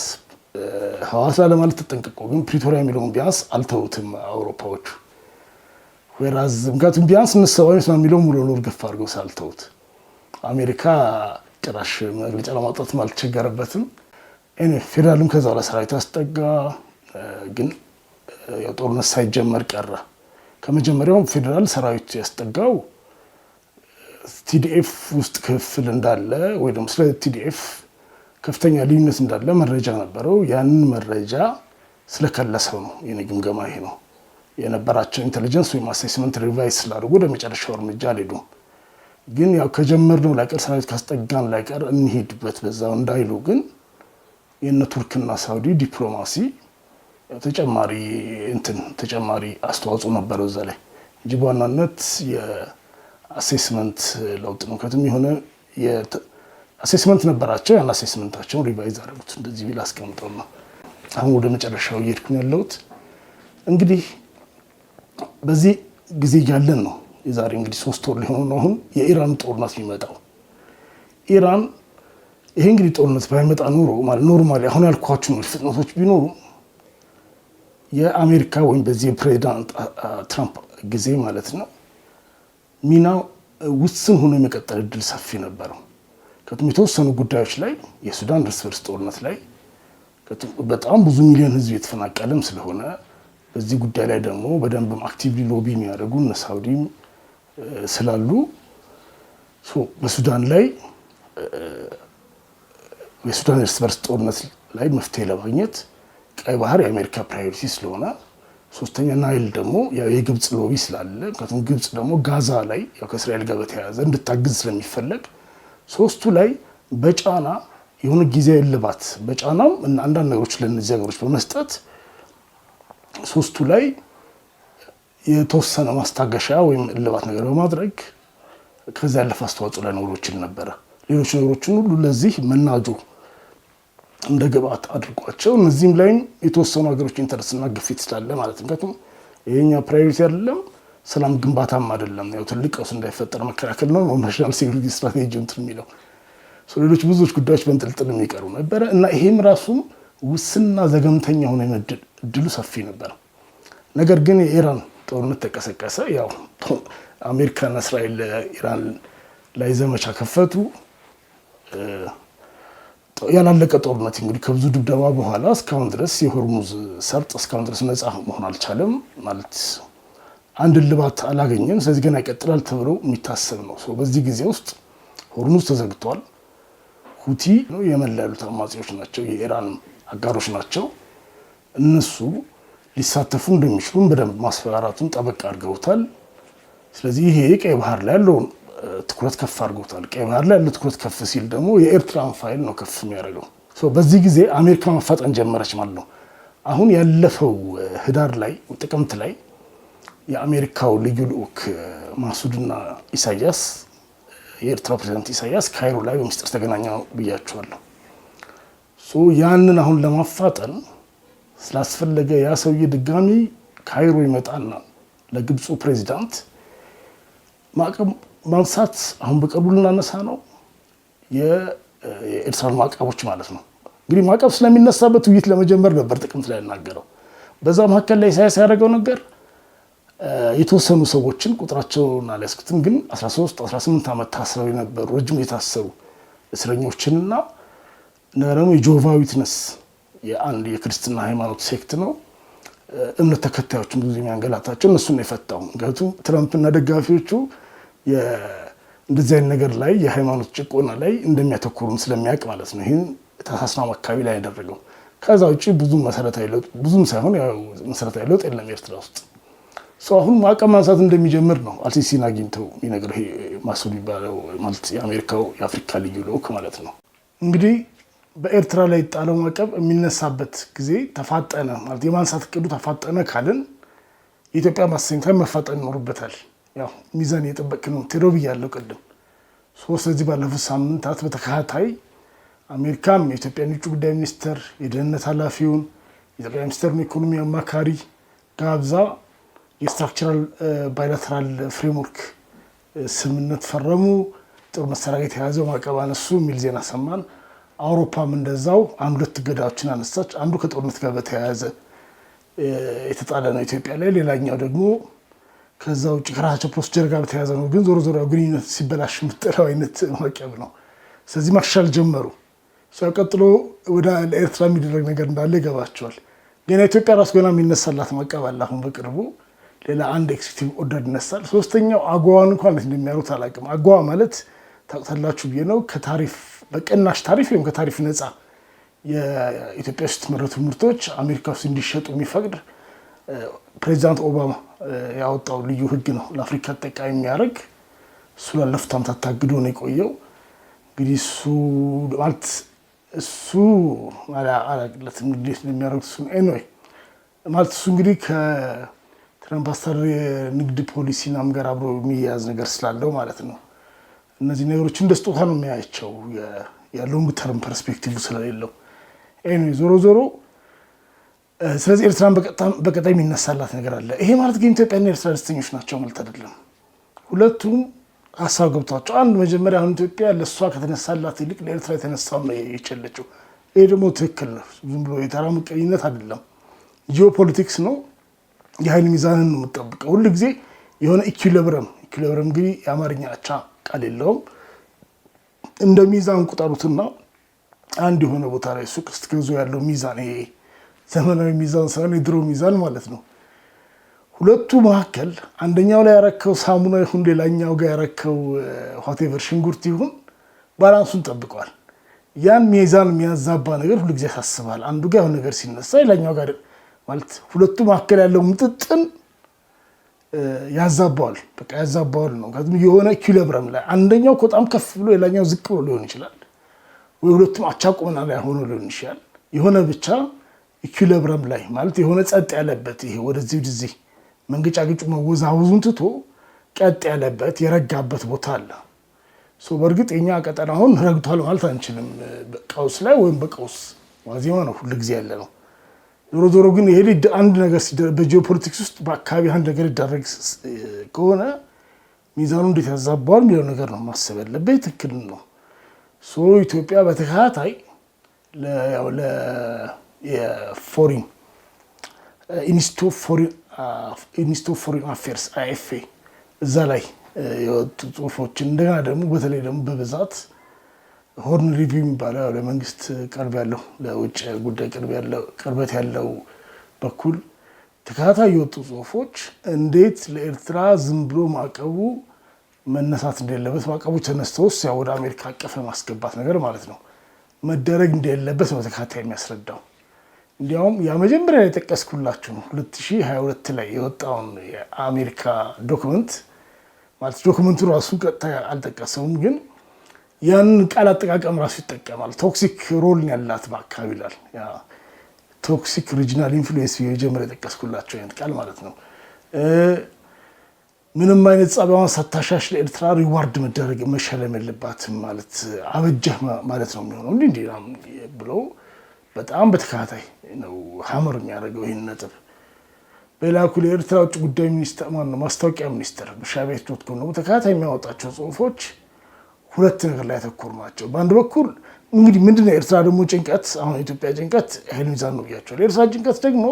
ህወሓት ላለማለት ተጠንቅቆ ግን ፕሪቶሪያ የሚለውን ቢያንስ አልተውትም አውሮፓዎቹ። ወራዝ ምክንያቱም ቢያንስ መሰባዊ ነው የሚለው ሙሉ ለሙሉ ገፋ አድርገው ሳልተውት አሜሪካ ጭራሽ መግለጫ ለማውጣት አልተቸገረበትም። ፌዴራልም ከዛ በኋላ ሰራዊት አስጠጋ። ግን የጦርነት ሳይጀመር ቀረ። ከመጀመሪያው ፌዴራል ሰራዊት ያስጠጋው ቲዲኤፍ ውስጥ ክፍል እንዳለ ወይ ደግሞ ስለ ቲዲኤፍ ከፍተኛ ልዩነት እንዳለ መረጃ ነበረው። ያንን መረጃ ስለከለሰው ነው። የኔ ግምገማ ይሄ ነው። የነበራቸው ኢንተለጀንስ ወይም አሴስመንት ሪቫይስ ስላደረጉ ወደ መጨረሻው እርምጃ አልሄዱም። ግን ያው ከጀመርነው ላይቀር ሰራዊት ካስጠጋን ላይቀር እንሄድበት በዛው እንዳይሉ ግን የነ ቱርክና ሳውዲ ዲፕሎማሲ ተጨማሪ አስተዋጽኦ ነበረው እዛ ላይ እንጂ በዋናነት የአሴስመንት ለውጥ ነው። ከትም የሆነ አሴስመንት ነበራቸው። ያን አሴስመንታቸውን ሪቫይዝ አደረጉት። እንደዚህ ቢል አስቀምጠው ነው። አሁን ወደ መጨረሻው እየሄድኩኝ ያለሁት እንግዲህ በዚህ ጊዜ ያለን ነው። የዛሬ እንግዲህ 3 ወር ሊሆን ነው አሁን የኢራን ጦርነት የሚመጣው። ኢራን ይሄ እንግዲህ ጦርነት ባይመጣ ኖሮ ማለት ኖርማሊ አሁን ያልኳችሁ ፍጥነቶች ቢኖሩ የአሜሪካ ወይም በዚህ ፕሬዚዳንት ትራምፕ ጊዜ ማለት ነው ሚናው ውስን ሆኖ የመቀጠል እድል ሰፊ ነበረው። ከቱም የተወሰኑ ጉዳዮች ላይ የሱዳን እርስ በርስ ጦርነት ላይ በጣም ብዙ ሚሊዮን ህዝብ የተፈናቀለም ስለሆነ በዚህ ጉዳይ ላይ ደግሞ በደንብ አክቲቭሊ ሎቢ የሚያደርጉ እነ ሳውዲም ስላሉ በሱዳን ላይ የሱዳን እርስ በርስ ጦርነት ላይ መፍትሄ ለማግኘት ቀይ ባህር የአሜሪካ ፕራዮሪቲ ስለሆነ፣ ሶስተኛ ናይል ደግሞ የግብጽ ሎቢ ስላለ፣ ከቱም ግብጽ ደግሞ ጋዛ ላይ ከእስራኤል ጋር በተያያዘ እንድታግዝ ስለሚፈለግ ሶስቱ ላይ በጫና የሆነ ጊዜያዊ እልባት በጫናው እና አንዳንድ ነገሮች ለነዚህ ሀገሮች በመስጠት ሶስቱ ላይ የተወሰነ ማስታገሻ ወይም እልባት ነገር በማድረግ ከዛ ያለፈ አስተዋጽኦ ላይኖረው ይችል ነበረ። ሌሎች ነገሮችን ሁሉ ለዚህ መናጆ እንደ ግብአት አድርጓቸው እነዚህም ላይም የተወሰኑ ሀገሮች ኢንተረስትና ግፊት ስላለ ማለት ነው። ከቱም ይሄኛ ፕራዮሪቲ አይደለም፣ ሰላም ግንባታም አይደለም። ያው ትልቅ ቀውስ እንዳይፈጠር መከላከል ነው ናሽናል ሴኩሪቲ ስትራቴጂ እንትን የሚለው ሌሎች ብዙዎች ጉዳዮች በእንጥልጥል የሚቀሩ ነበረ እና ይሄም ራሱ ውስንና ዘገምተኛ ሆነ እድሉ ሰፊ ነበር። ነገር ግን የኢራን ጦርነት ተቀሰቀሰ። ያው አሜሪካና እስራኤል ኢራን ላይ ዘመቻ ከፈቱ። ያላለቀ ጦርነት እንግዲህ ከብዙ ድብደባ በኋላ እስካሁን ድረስ የሆርሙዝ ሰርጥ እስካሁን ድረስ ነፃ መሆን አልቻለም። ማለት አንድ እልባት አላገኘም። ስለዚህ ገና ይቀጥላል ተብሎ የሚታሰብ ነው። በዚህ ጊዜ ውስጥ ሆርሙዝ ተዘግቷል። ሁቲ ነው የመን ያሉት አማጺዎች ናቸው፣ የኢራን አጋሮች ናቸው። እነሱ ሊሳተፉ እንደሚችሉም በደንብ ማስፈራራቱን ጠበቅ አድርገውታል። ስለዚህ ይሄ ቀይ ባህር ላይ ያለውን ትኩረት ከፍ አድርገውታል። ቀይ ባህር ላይ ያለው ትኩረት ከፍ ሲል ደግሞ የኤርትራን ፋይል ነው ከፍ የሚያደርገው። በዚህ ጊዜ አሜሪካ መፋጠን ጀመረች ማለት ነው። አሁን ያለፈው ህዳር ላይ ጥቅምት ላይ የአሜሪካው ልዩ ልዑክ ማሱድና ኢሳያስ የኤርትራ ፕሬዝዳንት ኢሳያስ ካይሮ ላይ በምስጢር ተገናኘው ብያቸዋለሁ። ያንን አሁን ለማፋጠን ስላስፈለገ ያ ሰውዬ ድጋሚ ካይሮ ይመጣና ለግብፁ ፕሬዝዳንት ማዕቀብ ማንሳት አሁን በቅርቡ ልናነሳ ነው የኤርትራን ማዕቀቦች ማለት ነው። እንግዲህ ማዕቀብ ስለሚነሳበት ውይይት ለመጀመር ነበር ጥቅምት ላይ ያናገረው። በዛ መካከል ላይ ኢሳያስ ያደረገው ነገር የተወሰኑ ሰዎችን ቁጥራቸውን አልያዝኩትም፣ ግን 13-18 ዓመት ታስረው የነበሩ ረጅም የታሰሩ እስረኞችንና ደግሞ የጆቫ ዊትነስ የአንድ የክርስትና ሃይማኖት ሴክት ነው እምነት ተከታዮችን ብዙ የሚያንገላታቸው እነሱን ነው የፈታው። ምክንያቱም ትራምፕና ደጋፊዎቹ እንደዚህ አይነት ነገር ላይ የሃይማኖት ጭቆና ላይ እንደሚያተኩሩም ስለሚያውቅ ማለት ነው። ይህን ታህሳስ አካባቢ ላይ ያደረገው። ከዛ ውጭ ብዙም መሰረታዊ ለውጥ ብዙም ሳይሆን ያው መሰረታዊ ለውጥ የለም ኤርትራ ውስጥ። አሁን ማዕቀብ ማንሳት እንደሚጀምር ነው አልሲሲን አግኝተው የሚነግረው። ይሄ ማሱድ የሚባለው ማለት የአሜሪካው የአፍሪካ ልዩ ልዑክ ማለት ነው። እንግዲህ በኤርትራ ላይ የጣለው ማዕቀብ የሚነሳበት ጊዜ ተፋጠነ ማለት የማንሳት እቅዱ ተፋጠነ ካልን የኢትዮጵያ ማሰኝታ መፋጠን ይኖርበታል። ያው ሚዛን የጠበቅ ነው ቴሮ ብያለሁ ቅድም። ስለዚህ ባለፉት ሳምንታት በተከታታይ አሜሪካም የኢትዮጵያ ውጭ ጉዳይ ሚኒስትር የደህንነት ኃላፊውን የጠቅላይ ሚኒስትሩን ኢኮኖሚ አማካሪ ጋብዛ የስትራክቸራል ባይላተራል ፍሬምወርክ ስምምነት ፈረሙ። ጦር መሳሪያ የተያዘው ማዕቀብ አነሱ የሚል ዜና ሰማን። አውሮፓም እንደዛው አንድ ሁለት እገዳዎችን አነሳች። አንዱ ከጦርነት ጋር በተያያዘ የተጣለ ነው ኢትዮጵያ ላይ፣ ሌላኛው ደግሞ ከዛ ውጭ ከራሳቸው ፕሮሲጀር ጋር በተያያዘ ነው። ግን ዞሮ ዞሮ ግንኙነት ሲበላሽ የምትጠራው አይነት ማዕቀብ ነው። ስለዚህ ማሻል ጀመሩ። ቀጥሎ ወደ ለኤርትራ የሚደረግ ነገር እንዳለ ይገባቸዋል። ግን ኢትዮጵያ ራሱ ገና የሚነሳላት ማዕቀብ አለ። አሁን በቅርቡ ሌላ አንድ ኤክስኪዩቲቭ ኦርደር ይነሳል። ሶስተኛው አጓዋን እንኳን እንደሚያሩት አላውቅም። አጓዋ ማለት ታውቁታላችሁ ብዬ ነው። ከታሪፍ በቅናሽ ታሪፍ ወይም ከታሪፍ ነፃ የኢትዮጵያ ውስጥ የተመረቱ ምርቶች አሜሪካ ውስጥ እንዲሸጡ የሚፈቅድ ፕሬዚዳንት ኦባማ ያወጣው ልዩ ሕግ ነው። ለአፍሪካ ተጠቃሚ የሚያደርግ እሱ ላለፉት ዓመታት ታግዶ ነው የቆየው። እንግዲህ እሱ ማለት እሱ አላቅለትም እንዴት እንደሚያደርጉት እሱን ኤኒዌይ ማለት እሱ እንግዲህ ከትራምፕ አስተዳደር የንግድ ፖሊሲናም ጋር አብሮ የሚያያዝ ነገር ስላለው ማለት ነው። እነዚህ ነገሮች እንደ ስጦታ ነው የሚያያቸው የሎንግ ተርም ፐርስፔክቲቭ ስለሌለው። ኤኒዌይ ዞሮ ዞሮ ስለዚህ ኤርትራን በቀጣይ የሚነሳላት ነገር አለ። ይሄ ማለት ግን ኢትዮጵያና ኤርትራ ደስተኞች ናቸው ማለት አይደለም። ሁለቱም ሀሳብ ገብቷቸው አንድ መጀመሪያ አሁን ኢትዮጵያ ለእሷ ከተነሳላት ይልቅ ለኤርትራ የተነሳው ነው የቸለችው። ይሄ ደግሞ ትክክል ነው። ዝም ብሎ የተራ ምቀኝነት አይደለም፣ ጂኦፖለቲክስ ነው። የኃይል ሚዛንን ነው የምጠብቀው ሁሉ ጊዜ የሆነ ኢኩሊብረም እንግዲህ የአማርኛ አቻ ቃል የለውም። እንደ ሚዛን ቁጠሩትና አንድ የሆነ ቦታ ላይ ሱቅ ስትገዙ ያለው ሚዛን ይሄ ዘመናዊ ሚዛን ሳይሆን የድሮ ሚዛን ማለት ነው። ሁለቱ መካከል አንደኛው ላይ ያረከው ሳሙና ይሁን ሌላኛው ጋር ያረከው ሆቴቨር ሽንኩርት ይሁን ባላንሱን ጠብቀዋል። ያን ሚዛን የሚያዛባ ነገር ሁሉ ጊዜ ያሳስባል። አንዱ ጋር የሆነ ነገር ሲነሳ ሌላኛው ጋር ማለት ሁለቱ መካከል ያለው ምጥጥን ያዛባዋል። በቃ ያዛባዋል ነው። ምክንያቱም የሆነ ኢኩሊብረም ላይ አንደኛው በጣም ከፍ ብሎ ሌላኛው ዝቅ ብሎ ሊሆን ይችላል፣ ወይ ሁለቱም አቻ ቁመና ላይ ሆኖ ሊሆን ይችላል። የሆነ ብቻ ኢኩሊብረም ላይ ማለት የሆነ ጸጥ ያለበት ይሄ ወደዚህ መንገጫገጩ መወዛወዙን ትቶ ቀጥ ያለበት የረጋበት ቦታ አለ። በእርግጥ የኛ ቀጠና አሁን ረግቷል ማለት አንችልም። ቀውስ ላይ ወይም በቀውስ ዋዜማ ነው ሁሉ ጊዜ ያለ ነው። ዞሮ ዞሮ ግን ይሄ አንድ ነገር በጂኦፖለቲክስ ውስጥ በአካባቢ አንድ ነገር ይደረግ ከሆነ ሚዛኑ እንዴት ያዛባዋል የሚለው ነገር ነው ማሰብ ያለበት። ትክክል ነው። ኢትዮጵያ በተከታታይ የፎሪን ኢንስቲትዩት ኦፍ ፎሪን አፌርስ አይኤፍኤ እዛ ላይ የወጡ ጽሁፎችን እንደገና ደግሞ በተለይ ደግሞ በብዛት ሆርን ሪቪው የሚባለው ለመንግስት ቅርብ ያለው ለውጭ ጉዳይ ቅርበት ያለው በኩል ተከታታይ የወጡ ጽሁፎች እንዴት ለኤርትራ ዝም ብሎ ማዕቀቡ መነሳት እንደሌለበት ማዕቀቡ ተነስተውስ ያው ወደ አሜሪካ አቀፍ ማስገባት ነገር ማለት ነው መደረግ እንደሌለበት ነው ተከታታይ የሚያስረዳው። እንዲያውም ያ መጀመሪያ ላይ የጠቀስኩላችሁ ነው 2022 ላይ የወጣውን የአሜሪካ ዶክመንት ማለት ዶክመንቱ ራሱ ቀጥታ አልጠቀሰውም፣ ግን ያን ቃል አጠቃቀም ራሱ ይጠቀማል። ቶክሲክ ሮል ያላት በአካባቢ ይላል። ያ ቶክሲክ ሪጂናል ኢንፍሉዌንስ የጀመረ የጠቀስኩላችሁ አይነት ቃል ማለት ነው። ምንም አይነት ጸባዋን ሳታሻሽ ለኤርትራ ሪዋርድ መደረግ መሸለም የለባትም ማለት አበጀህ ማለት ነው የሚሆነው እንዲህ ብሎ በጣም በተከታታይ ነው ሀመር የሚያደርገው ይህን ነጥብ። በሌላ በኩል የኤርትራ ውጭ ጉዳይ ሚኒስትር ማስታወቂያ ሚኒስትር በሻቢያ.ኮም ነው ተከታታይ የሚያወጣቸው ጽሁፎች ሁለት ነገር ላይ ያተኮሩ ናቸው። በአንድ በኩል እንግዲህ ምንድነው የኤርትራ ደግሞ ጭንቀት፣ አሁን የኢትዮጵያ ጭንቀት ኃይል ሚዛን ነው ብያቸዋል። የኤርትራ ጭንቀት ደግሞ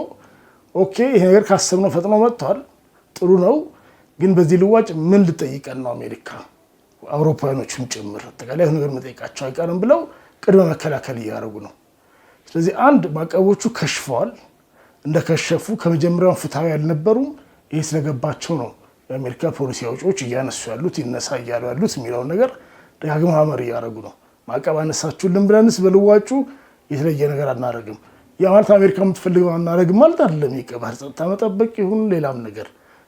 ኦኬ ይሄ ነገር ካሰብነው ፈጥኖ መጥቷል፣ ጥሩ ነው፣ ግን በዚህ ልዋጭ ምን ልጠይቀን ነው አሜሪካ አውሮፓውያኖችም ጭምር አጠቃላይ ነገር መጠየቃቸው አይቀርም ብለው ቅድመ መከላከል እያደረጉ ነው። ስለዚህ አንድ ማዕቀቦቹ ከሽፈዋል። እንደከሸፉ ከመጀመሪያው ፍትሃዊ ያልነበሩም ይሄ ስለገባቸው ነው የአሜሪካ ፖሊሲ አውጪዎች እያነሱ ያሉት ይነሳ እያሉ ያሉት የሚለውን ነገር ደጋግመው ሀመር እያደረጉ ነው። ማዕቀብ አነሳችሁልን ብለንስ በልዋጩ የተለየ ነገር አናደርግም። ያ ማለት አሜሪካ የምትፈልገው አናደርግም ማለት አይደለም። የባህር ጸጥታ መጠበቅ ይሁን ሌላም ነገር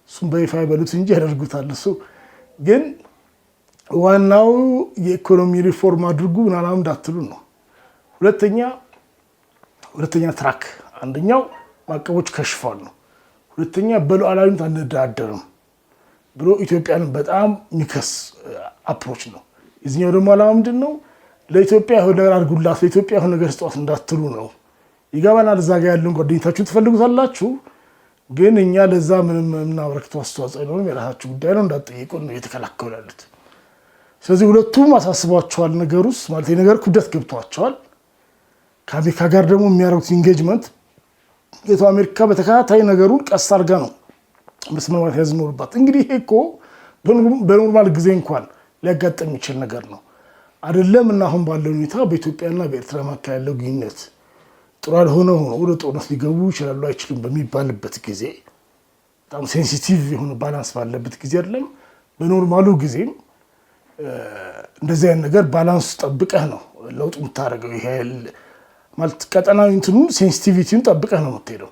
እሱም በይፋ ይበሉት እንጂ ያደርጉታል። እሱ ግን ዋናው የኢኮኖሚ ሪፎርም አድርጉ ምናምን እንዳትሉ ነው። ሁለተኛ ትራክ አንደኛው ማዕቀቦች ከሽፏል ነው። ሁለተኛ በሉዓላዊነት አንደራደርም ብሎ ኢትዮጵያን በጣም የሚከስ አፕሮች ነው። የዚህኛው ደግሞ ዓላማ ምንድን ነው? ለኢትዮጵያ የሆነ ነገር አድርጉላት፣ ለኢትዮጵያ የሆነ ነገር ስጧት እንዳትሉ ነው። ይገባናል። እዛ ጋ ያለን ጓደኝታችሁን ትፈልጉታላችሁ፣ ግን እኛ ለዛ ምንም የምናበረክተው አስተዋጽኦ አይኖርም፣ የራሳችሁ ጉዳይ ነው እንዳትጠይቁ ነው እየተከላከሉ ያሉት። ስለዚህ ሁለቱም አሳስቧቸዋል። ነገር ውስጥ ማለት የነገር ክብደት ገብቷቸዋል። ከአሜሪካ ጋር ደግሞ የሚያደርጉት ኢንጌጅመንት አሜሪካ በተከታታይ ነገሩን ቀስ አድርጋ ነው መስመር ያዝ ኖርባት። እንግዲህ ይሄ እኮ በኖርማል ጊዜ እንኳን ሊያጋጥም የሚችል ነገር ነው አይደለም። እና አሁን ባለው ሁኔታ በኢትዮጵያና በኤርትራ መካከል ያለው ግንኙነት ጥሩ ያልሆነ ሆኖ ወደ ጦርነት ሊገቡ ይችላሉ አይችሉም በሚባልበት ጊዜ በጣም ሴንሲቲቭ የሆነ ባላንስ ባለበት ጊዜ አይደለም። በኖርማሉ ጊዜም እንደዚህ አይነት ነገር ባላንስ ጠብቀህ ነው ለውጥ የምታደርገው። ይሄ ማለት ቀጠናዊ እንትኑ ሴንሲቲቪቲውን ጠብቀህ ነው የምትሄደው።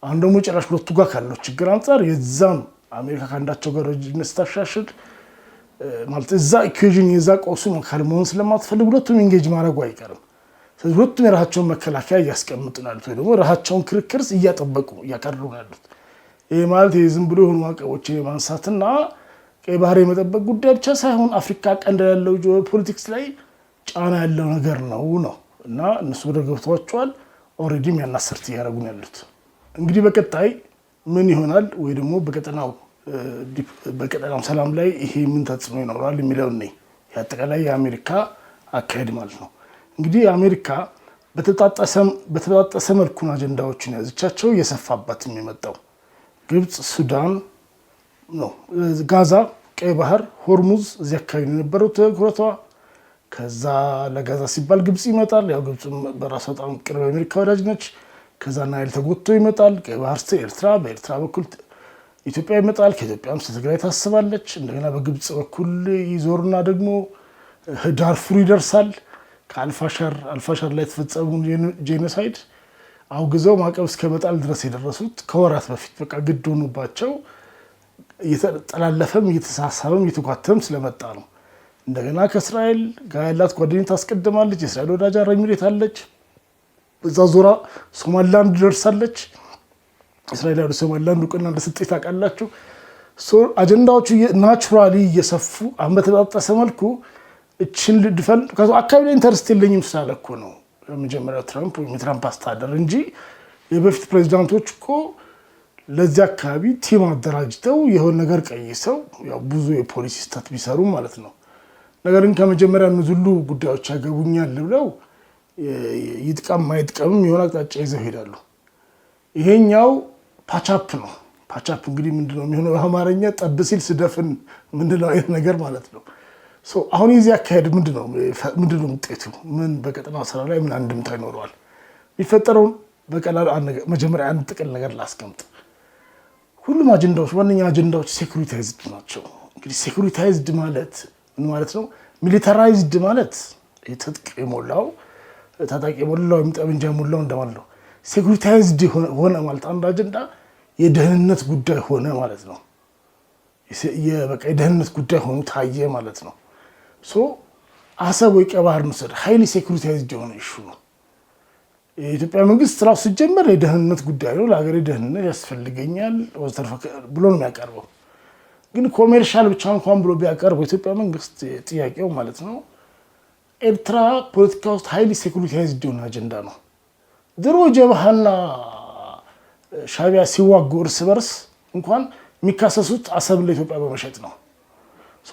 አሁን ደግሞ ጭራሽ ሁለቱ ጋር ካለው ችግር አንጻር የዛም አሜሪካ ከአንዳቸው ጋር ረጅነት ስታሻሽል ማለት እዛ ኢኩዌዥን የዛ ቀውሱ መካከል መሆን ስለማትፈልግ ሁለቱም ኢንጌጅ ማድረጉ አይቀርም። ስለዚህ ሁለቱም የራሳቸውን መከላከያ እያስቀምጡ ናሉት ወይ ደግሞ ራሳቸውን ክርክርስ እያጠበቁ እያቀረቡ ናሉት። ይህ ማለት ዝም ብሎ የሆኑ ማዕቀቦችን የማንሳትና ቀይ ባህር የመጠበቅ ጉዳይ ብቻ ሳይሆን አፍሪካ ቀንድ ያለው ፖለቲክስ ላይ ጫና ያለው ነገር ነው እና እነሱ ወደ ገብቷቸዋል። ኦልሬዲ የሚያናሰርት እያደረጉ ነው ያሉት። እንግዲህ በቀጣይ ምን ይሆናል ወይ ደግሞ በቀጠናው ሰላም ላይ ይሄ ምን ተጽዕኖ ይኖራል የሚለውን ነው ያጠቃላይ የአሜሪካ አካሄድ ማለት ነው። እንግዲህ አሜሪካ በተጣጠሰ መልኩ አጀንዳዎችን ያዘቻቸው እየሰፋባትም የመጣው ግብፅ፣ ሱዳን ነው፣ ጋዛ፣ ቀይ ባህር፣ ሆርሙዝ እዚህ አካባቢ የነበረው ትኩረቷ። ከዛ ለጋዛ ሲባል ግብፅ ይመጣል። ያው ግብፅ በራሷ በጣም ቅርብ አሜሪካ ወዳጅ ነች። ከዛ ናይል ተጎትቶ ይመጣል። ቀይ ባህር ኤርትራ፣ በኤርትራ በኩል ኢትዮጵያ ይመጣል። ከኢትዮጵያም ትግራይ ታስባለች። እንደገና በግብፅ በኩል ይዞርና ደግሞ ዳርፉር ይደርሳል። ከአልፋሻር ላይ የተፈጸሙ ጄኖሳይድ አውግዘው ማዕቀብ እስከ መጣል ድረስ የደረሱት ከወራት በፊት በቃ ግድ ሆኑባቸው እየተጠላለፈም እየተሳሳበም እየተጓተም ስለመጣ ነው። እንደገና ከእስራኤል ጋር ያላት ጓደኝነት ታስቀድማለች። የእስራኤል ወዳጅ አረብ ኤሚሬት አለች። በዛ ዞራ ሶማሊላንድ ደርሳለች። እስራኤል ያሉ ሶማሊላንድ እውቅና እንደሰጠች ታውቃላችሁ። አጀንዳዎቹ ናቹራሊ እየሰፉ አሁን በተጣጠሰ መልኩ እችን ልድፈን አካባቢ ላይ ኢንተርስት የለኝም ስላለ እኮ ነው የመጀመሪያው ትራምፕ ወይም የትራምፕ አስተዳደር እንጂ የበፊት ፕሬዚዳንቶች እኮ ለዚህ አካባቢ ቲም አደራጅተው የሆነ ነገር ቀይሰው ያው ብዙ የፖሊሲ ስህተት ቢሰሩ ማለት ነው። ነገር ግን ከመጀመሪያ እነዚህ ሁሉ ጉዳዮች ያገቡኛል ብለው ይጥቀም ማይጥቀምም የሆነ አቅጣጫ ይዘው ይሄዳሉ። ይሄኛው ፓቻፕ ነው። ፓቻፕ እንግዲህ ምንድነው የሚሆነው? በአማርኛ ጠብ ሲል ስደፍን ምንድነው አይነት ነገር ማለት ነው። አሁን የዚህ አካሄድ ምንድነው ውጤቱ? ምን በቀጠናው ስራ ላይ ምን አንድምታ ይኖረዋል? የሚፈጠረውን በቀላሉ መጀመሪያ አንድ ጥቅል ነገር ላስቀምጥ። ሁሉም አጀንዳዎች ዋነኛ አጀንዳዎች ሴኩሪታይዝድ ናቸው። እንግዲህ ሴኩሪታይዝድ ማለት ምን ማለት ነው? ሚሊታራይዝድ ማለት ትጥቅ የሞላው ታጣቂ የሞላው ጠመንጃ የሞላው እንደማለት ነው። ሴኩሪታይዝድ ሆነ ማለት አንድ አጀንዳ የደህንነት ጉዳይ ሆነ ማለት ነው። በቃ የደህንነት ጉዳይ ሆኖ ታየ ማለት ነው። አሰብ ወይ ቀይ ባህር እንውሰድ፣ ሀይሊ ሴኩሪታይዝድ የሆነ ኢሹ ነው። የኢትዮጵያ መንግስት ራሱ ሲጀመር የደህንነት ጉዳይ ነው፣ ለሀገሬ ደህንነት ያስፈልገኛል ብሎ ነው የሚያቀርበው። ግን ኮሜርሻል ብቻ እንኳን ብሎ ቢያቀርብ ኢትዮጵያ መንግስት ጥያቄው ማለት ነው ኤርትራ ፖለቲካ ውስጥ ሃይሊ ሴኩሪታይዝድ የሆነ አጀንዳ ነው። ድሮ ጀብሃና ሻዕቢያ ሲዋጉ እርስ በርስ እንኳን የሚካሰሱት አሰብን ለኢትዮጵያ በመሸጥ ነው።